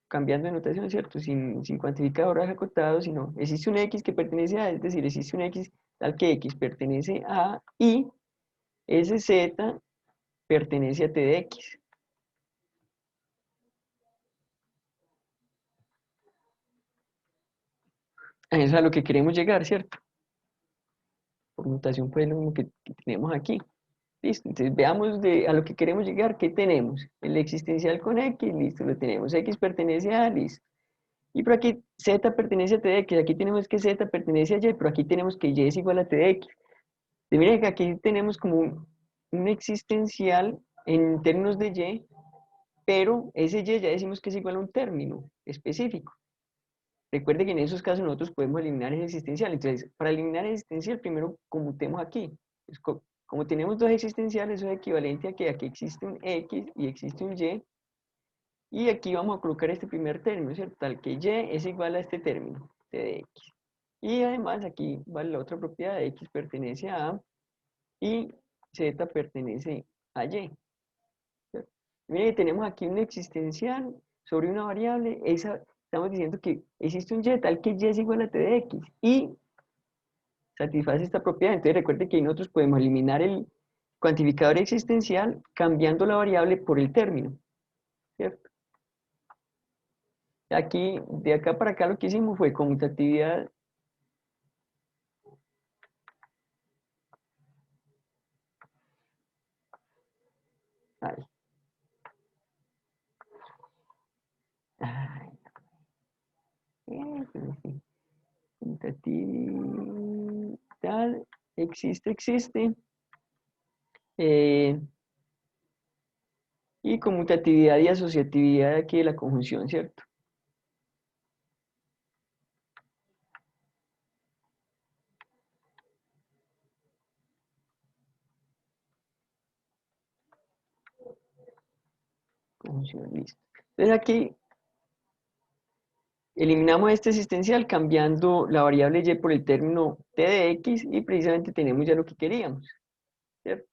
cambiando de notación, ¿cierto? Sin cuantificador acotado, sino existe un X que pertenece a, es decir, existe un X tal que X pertenece a y ese Z pertenece a T de X. A eso es a lo que queremos llegar, ¿cierto? Por notación pues lo mismo que tenemos aquí. Listo, entonces veamos a lo que queremos llegar, ¿qué tenemos? El existencial con X, listo, lo tenemos. X pertenece a, listo. Y por aquí Z pertenece a T de X, aquí tenemos que Z pertenece a Y, pero aquí tenemos que Y es igual a T de X. Entonces, miren que aquí tenemos como un existencial en términos de Y, pero ese Y ya decimos que es igual a un término específico. Recuerde que en esos casos nosotros podemos eliminar el existencial. Entonces, para eliminar el existencial, primero conmutemos aquí. Pues, como tenemos dos existenciales, eso es equivalente a que aquí existe un X y existe un Y. Y aquí vamos a colocar este primer término, ¿cierto? Tal que Y es igual a este término, T de X. Y además aquí vale la otra propiedad, X pertenece a A y Z pertenece a Y. ¿Cierto? Miren que tenemos aquí un existencial sobre una variable, estamos diciendo que existe un Y tal que Y es igual a T de X y satisface esta propiedad. Entonces recuerde que nosotros podemos eliminar el cuantificador existencial cambiando la variable por el término, ¿cierto? Aquí, de acá para acá lo que hicimos fue conmutatividad. Ay, ay, pero sí, conmutatividad, existe. eh, y conmutatividad y asociatividad aquí de la conjunción, ¿cierto? Conjunción, listo. Entonces aquí eliminamos este existencial cambiando la variable y por el término t de x y precisamente tenemos ya lo que queríamos, ¿cierto?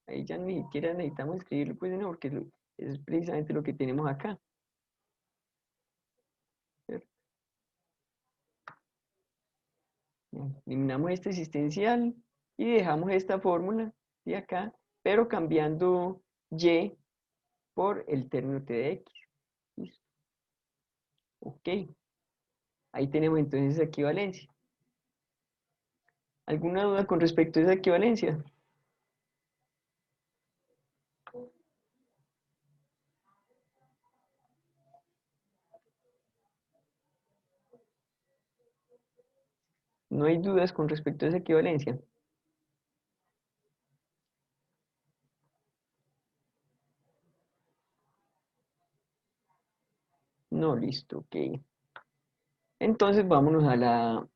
Ahí ya ni siquiera necesitamos escribirlo, pues no, porque es precisamente lo que tenemos acá, ¿cierto? Eliminamos este existencial y dejamos esta fórmula de acá, pero cambiando y por el término t de x. ¿Listo? Ok, ahí tenemos entonces esa equivalencia. ¿Alguna duda con respecto a esa equivalencia? ¿No hay dudas con respecto a esa equivalencia? No, listo, ok. Entonces vámonos a la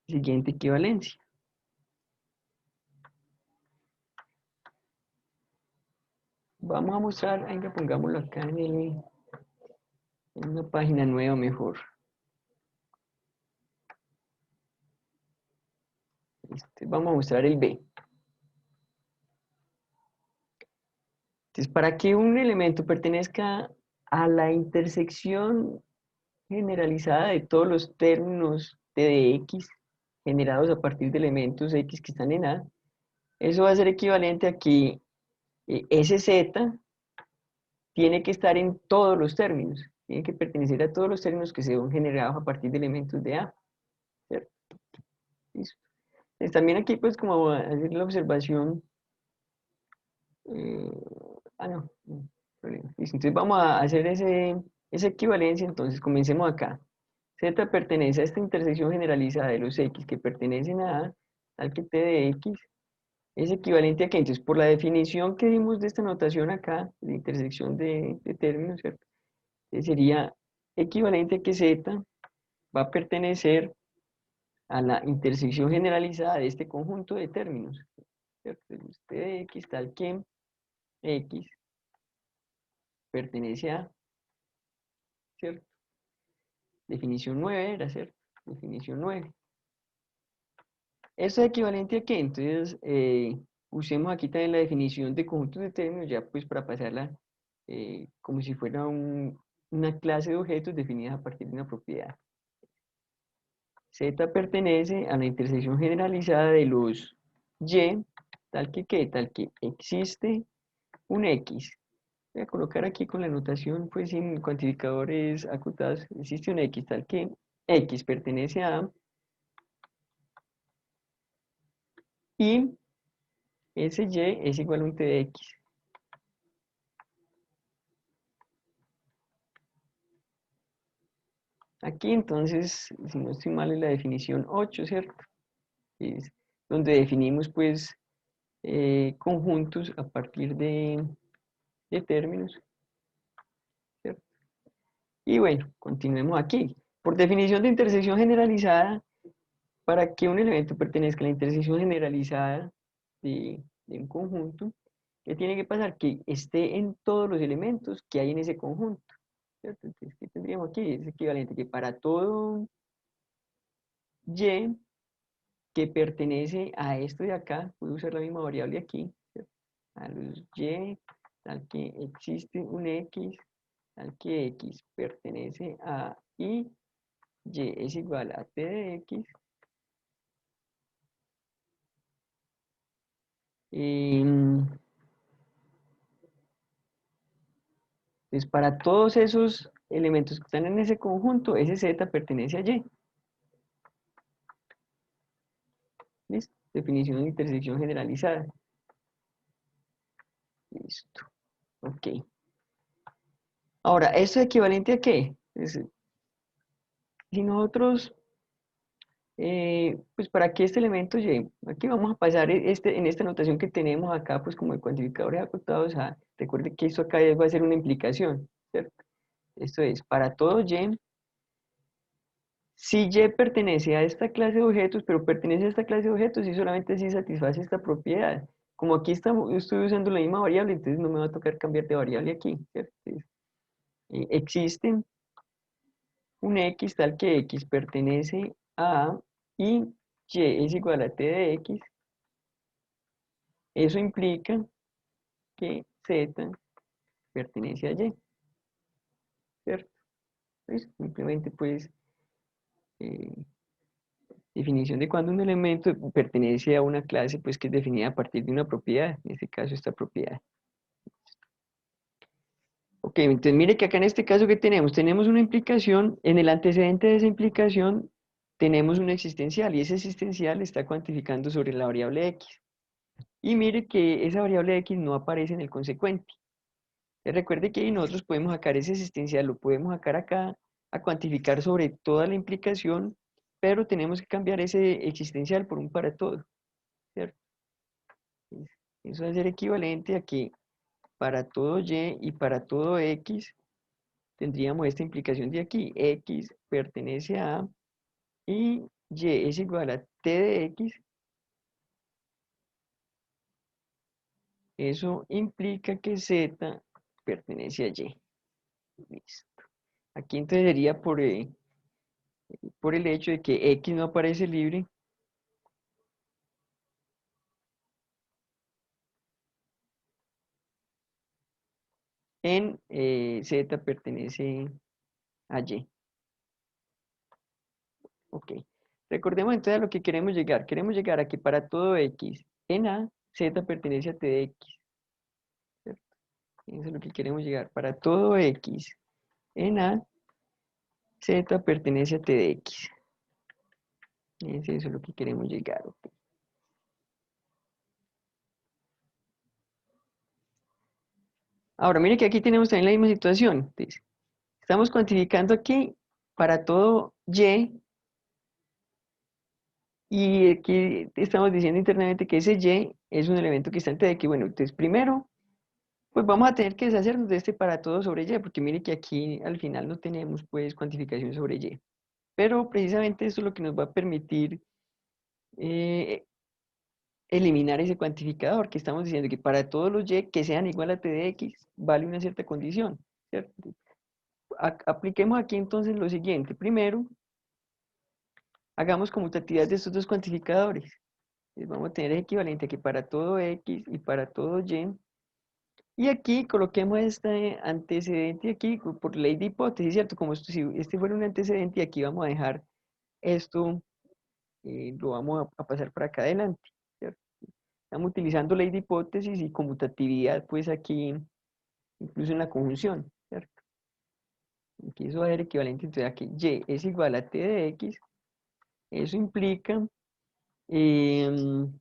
siguiente equivalencia. Vamos a mostrar, venga, pongámoslo acá en una página nueva mejor. Vamos a mostrar el B. Entonces, para que un elemento pertenezca a la intersección generalizada de todos los términos T de X generados a partir de elementos X que están en A, eso va a ser equivalente a que ese Z tiene que estar en todos los términos, tiene que pertenecer a todos los términos que se son generados a partir de elementos de A, ¿cierto? Listo. Entonces, también aquí pues como hacer la observación, eh, no, no problema. Listo. Entonces vamos a hacer esa equivalencia, entonces comencemos acá. Z pertenece a esta intersección generalizada de los X que pertenecen a A, al que T de X es equivalente a que, entonces por la definición que dimos de esta notación acá, de intersección de términos, ¿cierto? Sería equivalente a que Z va a pertenecer a la intersección generalizada de este conjunto de términos, ¿cierto? Entonces, T de X tal que X pertenece a, ¿cierto? Definición 9 era, ¿cierto? Definición 9. ¿Esto es equivalente a qué? Entonces, usemos aquí también la definición de conjuntos de términos, ya pues para pasarla como si fuera una clase de objetos definida a partir de una propiedad. Z pertenece a la intersección generalizada de los Y, tal que ¿qué? Tal que existe un X. Voy a colocar aquí con la notación, pues sin cuantificadores acotados, existe un X, tal que X pertenece a y ese Y es igual a un T de X. Aquí entonces, si no estoy mal, es la definición 8, ¿cierto? Es donde definimos pues conjuntos a partir de términos, ¿cierto? Y bueno, continuemos aquí. Por definición de intersección generalizada, para que un elemento pertenezca a la intersección generalizada de un conjunto, ¿qué tiene que pasar? Que esté en todos los elementos que hay en ese conjunto, ¿cierto? Entonces, ¿qué tendríamos aquí? Es equivalente que para todo Y que pertenece a esto de acá, puedo usar la misma variable aquí, ¿cierto? A los Y, tal que existe un X, tal que X pertenece a Y es igual a T de X. Entonces, para todos esos elementos que están en ese conjunto, ese Z pertenece a Y. ¿Listo? Definición de intersección generalizada. Listo. Ok. Ahora, ¿esto es equivalente a qué? Si nosotros, pues para que este elemento Y, aquí vamos a pasar en esta notación que tenemos acá, pues como de cuantificadores acotados, recuerde que esto acá va a ser una implicación, ¿cierto? Esto es, para todo Y, si Y pertenece a esta clase de objetos, pero pertenece a esta clase de objetos y solamente si satisface esta propiedad. Como aquí estoy usando la misma variable, entonces no me va a tocar cambiar de variable aquí, ¿cierto? Existe un X tal que X pertenece a Y es igual a T de X. Eso implica que Z pertenece a Y, ¿cierto? Pues, simplemente pues eh, definición de cuando un elemento pertenece a una clase pues que es definida a partir de una propiedad, en este caso esta propiedad. Ok, entonces mire que acá en este caso que tenemos, tenemos una implicación, en el antecedente de esa implicación tenemos un existencial y ese existencial está cuantificando sobre la variable X. Y mire que esa variable X no aparece en el consecuente. Recuerde que ahí nosotros podemos sacar ese existencial, lo podemos sacar acá a cuantificar sobre toda la implicación, pero tenemos que cambiar ese existencial por un para todo, ¿cierto? Eso va a ser equivalente a que para todo Y para todo X tendríamos esta implicación de aquí. X pertenece a Y es igual a T de X. Eso implica que Z pertenece a Y. Listo. Aquí entonces sería por el hecho de que X no aparece libre. En Z pertenece a Y. Ok. Recordemos entonces a lo que queremos llegar. Queremos llegar a que para todo X en A, Z pertenece a T de X. ¿Cierto? Eso es lo que queremos llegar. Para todo X en A, Z pertenece a T de X. Eso es lo que queremos llegar. Ok. Ahora, mire que aquí tenemos también la misma situación. Entonces, estamos cuantificando aquí para todo y aquí estamos diciendo internamente que ese Y es un elemento que está en T de X. Bueno, entonces primero, pues vamos a tener que deshacernos de este para todo sobre Y, porque mire que aquí al final no tenemos pues cuantificación sobre Y. Pero precisamente eso es lo que nos va a permitir eh, eliminar ese cuantificador, que estamos diciendo que para todos los y que sean igual a t de x, vale una cierta condición, ¿cierto? Apliquemos aquí entonces lo siguiente. Primero, hagamos conmutatividad de estos dos cuantificadores. Vamos a tener el equivalente que para todo x y para todo y. Y aquí coloquemos este antecedente aquí por ley de hipótesis, ¿cierto? Como esto, si este fuera un antecedente, y aquí vamos a dejar esto, lo vamos a pasar para acá adelante, ¿cierto? Estamos utilizando ley de hipótesis y conmutatividad, pues aquí, incluso en la conjunción, ¿cierto? Aquí eso va a ser equivalente, entonces aquí y es igual a t de x, eso implica em,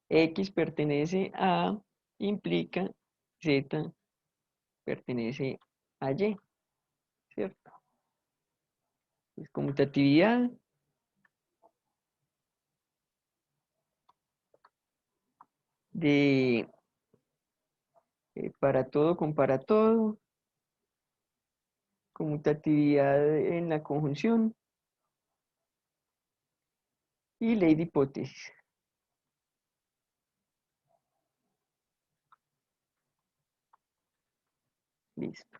x pertenece a, implica z pertenece a y, ¿cierto? Es conmutatividad de para todo con para todo, conmutatividad en la conjunción y ley de hipótesis. Listo.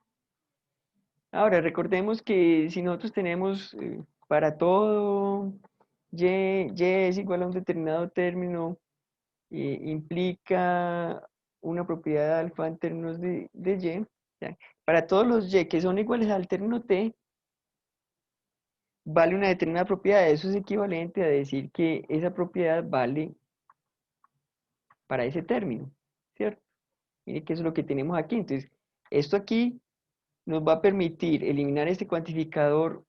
Ahora recordemos que si nosotros tenemos para todo y es igual a un determinado término, implica una propiedad de alfa en términos de y. ¿Ya? Para todos los y que son iguales al término t, vale una determinada propiedad. Eso es equivalente a decir que esa propiedad vale para ese término, ¿cierto? Mire que eso es lo que tenemos aquí. Entonces, esto aquí nos va a permitir eliminar este cuantificador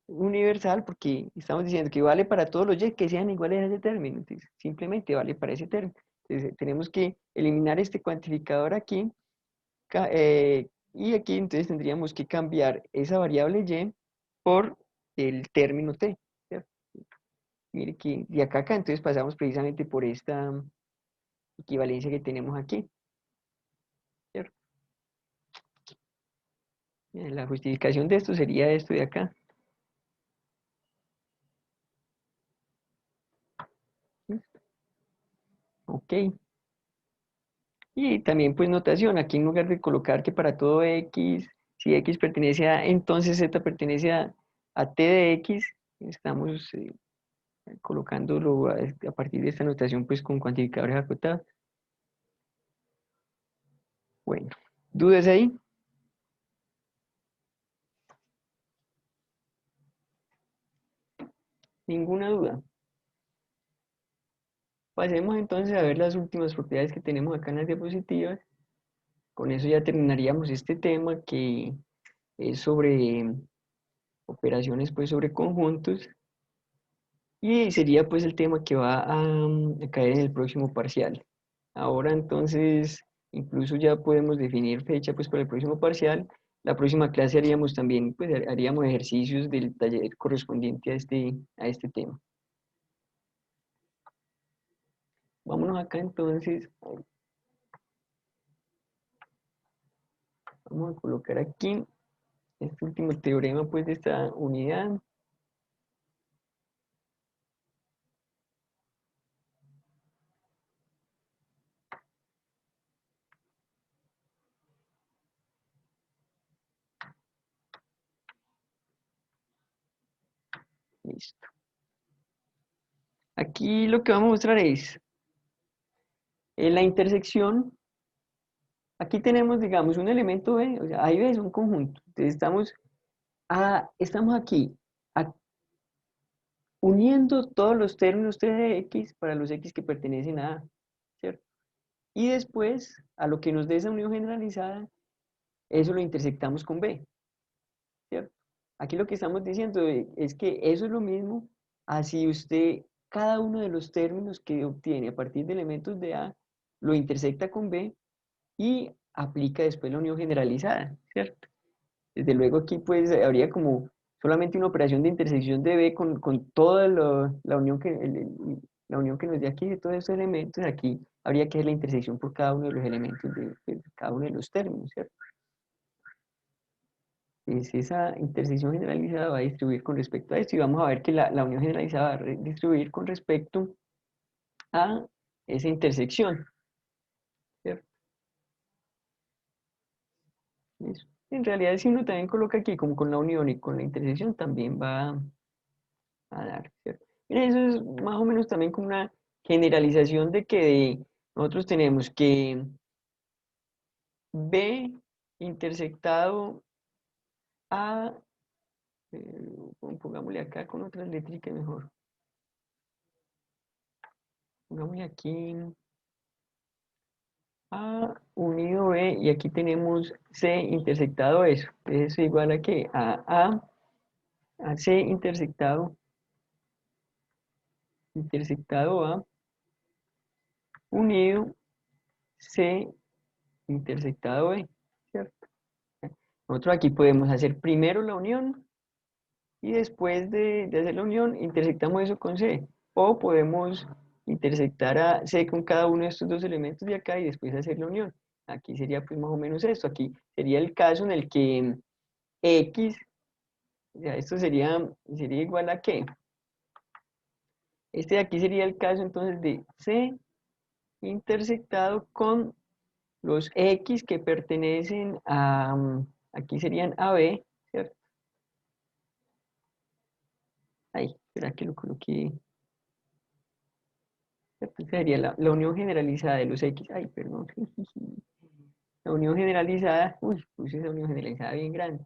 universal porque estamos diciendo que vale para todos los y que sean iguales a ese término. Entonces, simplemente vale para ese término. Entonces, tenemos que eliminar este cuantificador aquí y aquí entonces tendríamos que cambiar esa variable y por el término t, ¿cierto? Mire que de acá a acá entonces pasamos precisamente por esta equivalencia que tenemos aquí, ¿cierto? La justificación de esto sería esto de acá. Ok. Y también pues notación, aquí en lugar de colocar que para todo x, si x pertenece a, entonces z pertenece a t de x, estamos colocándolo a partir de esta notación pues con cuantificadores acotados. Bueno, ¿dudas ahí? Ninguna duda. Pasemos entonces a ver las últimas propiedades que tenemos acá en las diapositivas. Con eso ya terminaríamos este tema que es sobre operaciones pues sobre conjuntos y sería pues el tema que va a caer en el próximo parcial. Ahora entonces incluso ya podemos definir fecha pues para el próximo parcial. La próxima clase haríamos también pues haríamos ejercicios del taller correspondiente a este tema. Vámonos acá entonces, vamos a colocar aquí este último teorema pues de esta unidad. Listo. Aquí lo que vamos a mostrar es la intersección. Aquí tenemos, digamos, un elemento B, o sea, A y B es un conjunto. Entonces estamos aquí uniendo todos los términos T de X para los X que pertenecen a A, ¿cierto? Y después, a lo que nos dé esa unión generalizada, eso lo intersectamos con B, ¿cierto? Aquí lo que estamos diciendo es que eso es lo mismo, así usted, cada uno de los términos que obtiene a partir de elementos de A, lo intersecta con B y aplica después la unión generalizada, ¿cierto? Desde luego aquí pues habría como solamente una operación de intersección de B con toda la unión la unión que nos dé aquí de todos esos elementos, aquí habría que hacer la intersección por cada uno de los elementos de cada uno de los términos, ¿cierto? es esa intersección generalizada va a distribuir con respecto a esto y vamos a ver que la unión generalizada va a distribuir con respecto a esa intersección, ¿cierto? Eso. En realidad, si uno también coloca aquí como con la unión y con la intersección, también va a dar, ¿cierto? Mira, eso es más o menos también como una generalización de que nosotros tenemos que B intersectado A, pongámosle acá con otras letricas mejor. Pongámosle aquí A unido B y aquí tenemos C intersectado eso. Entonces eso igual a que a C intersectado A unido C intersectado B, ¿cierto? Nosotros aquí podemos hacer primero la unión y después de hacer la unión intersectamos eso con C. O podemos intersectar a C con cada uno de estos dos elementos de acá y después hacer la unión. Aquí sería pues más o menos esto. Aquí sería el caso en el que X, ya esto sería igual a ¿qué? Este de aquí sería el caso entonces de C intersectado con los X que pertenecen a, aquí serían a B, ¿cierto? Ahí, espera que lo coloqué. ¿Cierto? Sería la unión generalizada de los X. Ay, perdón. La unión generalizada, uy, puse esa unión generalizada bien grande.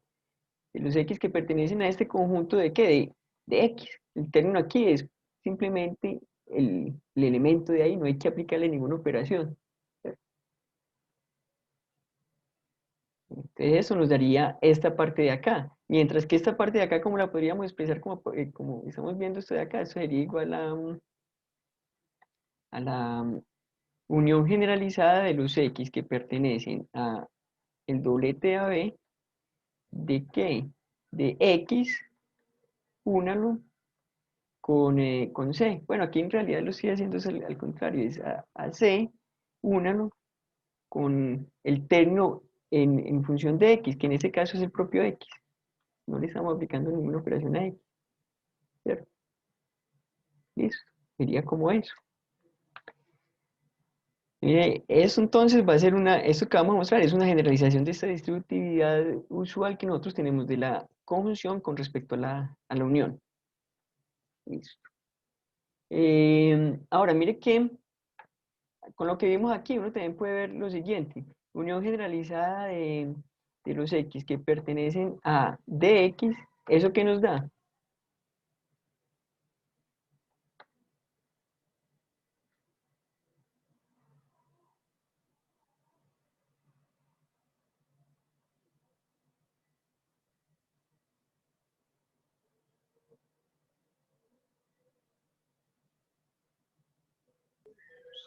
De los X que pertenecen a este conjunto de ¿qué? De X. El término aquí es simplemente el elemento de ahí, no hay que aplicarle ninguna operación. Entonces eso nos daría esta parte de acá. Mientras que esta parte de acá, como la podríamos expresar como estamos viendo esto de acá, eso sería igual a la unión generalizada de los X que pertenecen a el doblete AB de qué? De X, únalo con C. Bueno, aquí en realidad lo estoy haciendo al contrario, es a C, únalo con el término en función de X, que en este caso es el propio X. No le estamos aplicando ninguna operación a X, ¿cierto? Listo, sería como eso. Mire, eso entonces va a ser esto que vamos a mostrar es una generalización de esta distributividad usual que nosotros tenemos de la conjunción con respecto a la unión. Listo. Ahora, mire que con lo que vimos aquí, uno también puede ver lo siguiente. Unión generalizada de los X que pertenecen a DX, ¿eso qué nos da?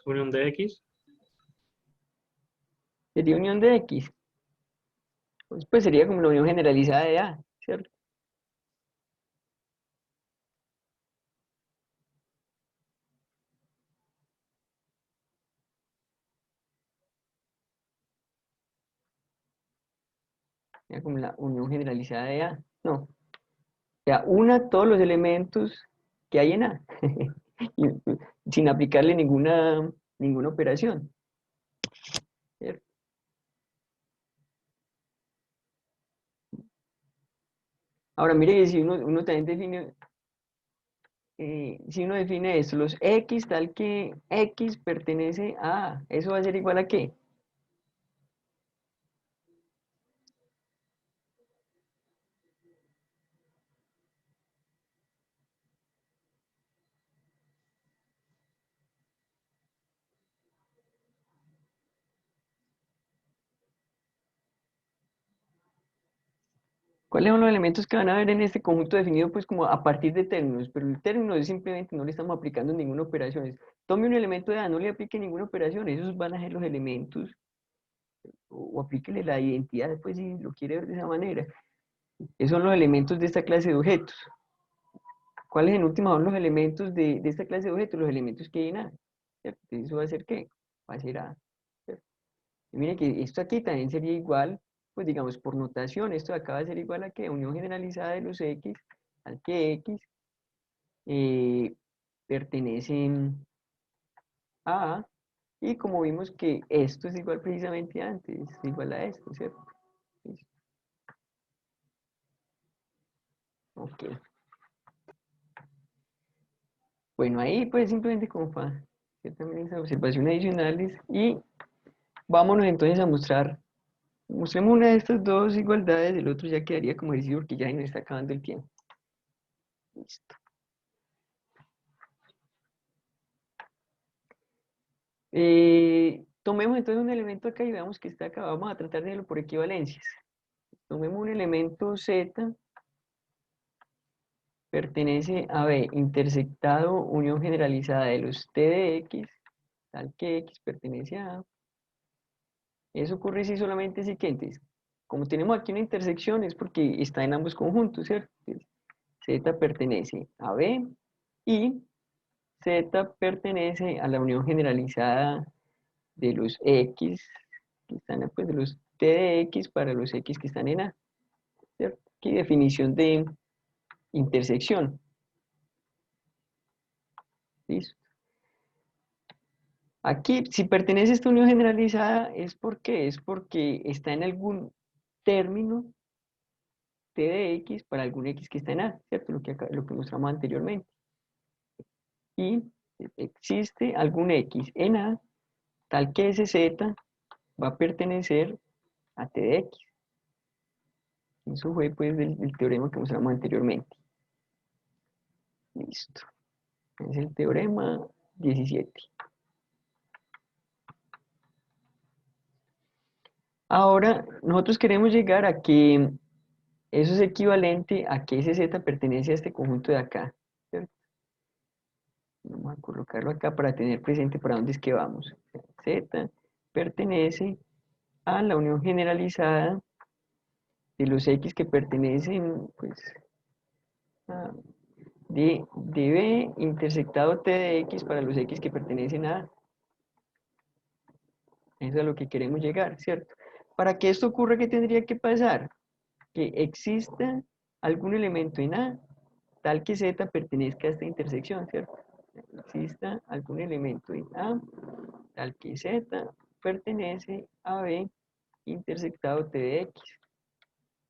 Unión de X. Sería unión de X. Pues sería como la unión generalizada de A, ¿cierto? Sería como la unión generalizada de A. No, o sea, una todos los elementos que hay en A, sin aplicarle ninguna operación, ¿cierto? Ahora, mire que si uno también define, si uno define esto, los X tal que X pertenece a A, ¿eso va a ser igual a qué? ¿Cuáles son los elementos que van a ver en este conjunto definido pues como a partir de términos? Pero el término es simplemente, no le estamos aplicando ninguna operación. Tome un elemento de A, no le aplique ninguna operación, esos van a ser los elementos, o aplíquele la identidad después si lo quiere ver de esa manera. Esos son los elementos de esta clase de objetos. ¿Cuáles en última son los elementos de esta clase de objetos? Los elementos que hay en A, ¿cierto? ¿Eso va a ser qué? Va a ser A, ¿cierto? Y mire que esto aquí también sería igual, pues digamos por notación, esto de acá va a ser igual a que unión generalizada de los x, al que x pertenecen a, y como vimos que esto es igual precisamente antes, es igual a esto, ¿cierto? Listo. Ok. Bueno, ahí pues simplemente como para hacer también esas observaciones adicionales y vámonos entonces a mostrar, mostremos una de estas dos igualdades, el otro ya quedaría como ejercicio porque ya se nos está acabando el tiempo. Listo. Tomemos entonces un elemento acá y veamos que está acá, vamos a tratar de verlo por equivalencias. Tomemos un elemento z, pertenece a B, intersectado unión generalizada de los t de x, tal que x pertenece a A. Eso ocurre si solamente si que entonces, como tenemos aquí una intersección es porque está en ambos conjuntos, ¿cierto? Entonces, z pertenece a B y z pertenece a la unión generalizada de los x que están, pues de los t de x para los x que están en A, ¿cierto? Aquí definición de intersección. ¿Listo? Aquí, si pertenece a esta unión generalizada, es porque está en algún término t de x para algún x que está en A, ¿cierto? Lo que mostramos anteriormente. Y existe algún x en A, tal que ese z va a pertenecer a t de x. Eso fue pues el teorema que mostramos anteriormente. Listo. Es el teorema 17. Ahora, nosotros queremos llegar a que eso es equivalente a que ese z pertenece a este conjunto de acá, ¿cierto? Vamos a colocarlo acá para tener presente para dónde es que vamos. Z pertenece a la unión generalizada de los x que pertenecen, pues, a de B intersectado t de x para los x que pertenecen a A. Eso es a lo que queremos llegar, ¿cierto? Para que esto ocurra, ¿qué tendría que pasar? Que exista algún elemento en A tal que Z pertenezca a esta intersección, ¿cierto? Exista algún elemento en A tal que Z pertenece a B intersectado T de X,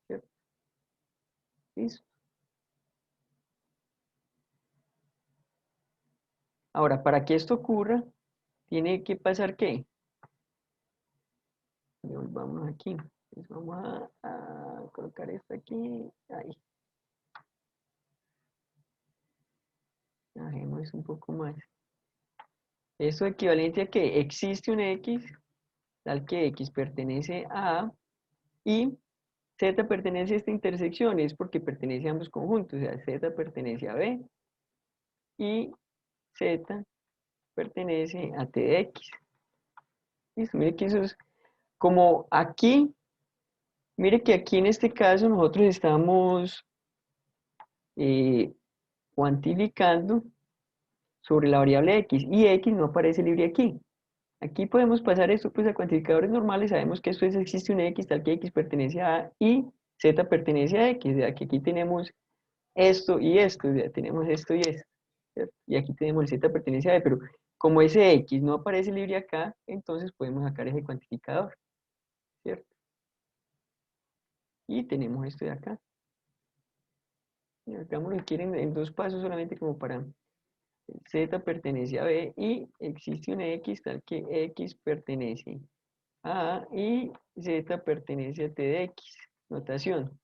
¿cierto? ¿Listo? Ahora, para que esto ocurra, tiene que pasar ¿qué? Vamos aquí. Entonces vamos a colocar esto aquí. Ahí. Bajemos un poco más. Esto equivalente a que existe un X, tal que X pertenece a A, y Z pertenece a esta intersección, es porque pertenece a ambos conjuntos, o sea, Z pertenece a B, y Z pertenece a T de X. Listo, mire que eso es como aquí, mire que aquí en este caso nosotros estamos cuantificando sobre la variable X, y X no aparece libre aquí. Aquí podemos pasar esto pues a cuantificadores normales, sabemos que esto es, existe un X tal que X pertenece a A y Z pertenece a X, o sea que aquí tenemos esto y esto, o sea, tenemos esto y esto, ¿cierto? Y aquí tenemos el Z pertenece a B, pero como ese X no aparece libre acá, entonces podemos sacar ese cuantificador, ¿cierto? Y tenemos esto de acá. Y acá lo quieren en dos pasos solamente como para Z pertenece a B y existe un X tal que X pertenece a y Z pertenece a T de X. Notación.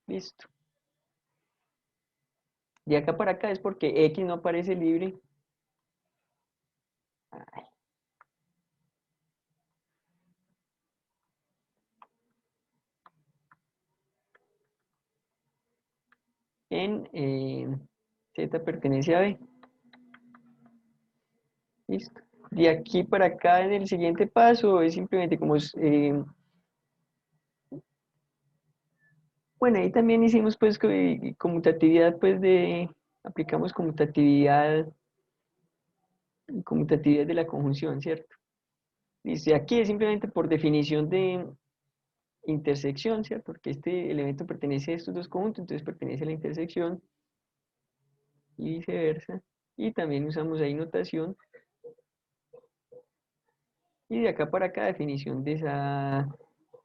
Listo. De acá para acá es porque X no aparece libre. En Z pertenece a B. Listo. De aquí para acá en el siguiente paso es simplemente como bueno, ahí también hicimos pues conmutatividad pues aplicamos conmutatividad conmutatividad de la conjunción, ¿cierto? Dice, aquí es simplemente por definición de intersección, ¿cierto? Porque este elemento pertenece a estos dos conjuntos, entonces pertenece a la intersección y viceversa. Y también usamos ahí notación. Y de acá para acá definición de esa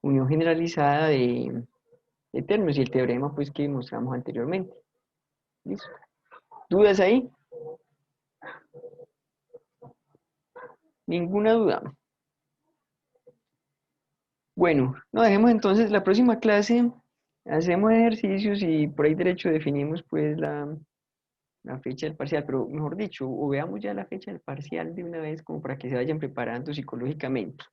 unión generalizada de términos y el teorema pues que mostramos anteriormente. ¿Listo? ¿Dudas ahí? Ninguna duda. Bueno, no dejemos entonces la próxima clase, hacemos ejercicios y por ahí derecho definimos pues la fecha del parcial, pero mejor dicho, o veamos ya la fecha del parcial de una vez como para que se vayan preparando psicológicamente.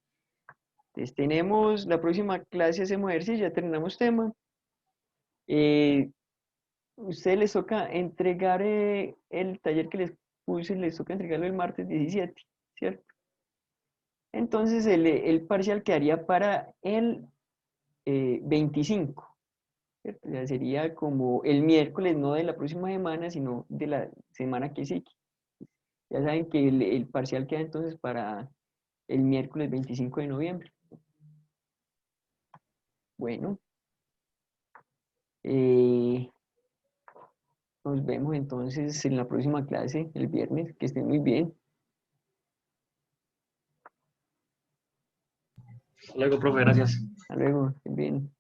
Entonces tenemos la próxima clase, hacemos ejercicio, ya terminamos tema. Ustedes les toca entregar el taller que les puse, les toca entregarlo el martes 17, ¿cierto? Entonces el parcial quedaría para el 25, ¿cierto? Ya sería como el miércoles, no de la próxima semana, sino de la semana que sigue. Ya saben que el parcial queda entonces para el miércoles 25 de noviembre. Bueno, eh, nos vemos entonces en la próxima clase, el viernes. Que estén muy bien. Luego, profe, gracias. Hasta luego, estén bien.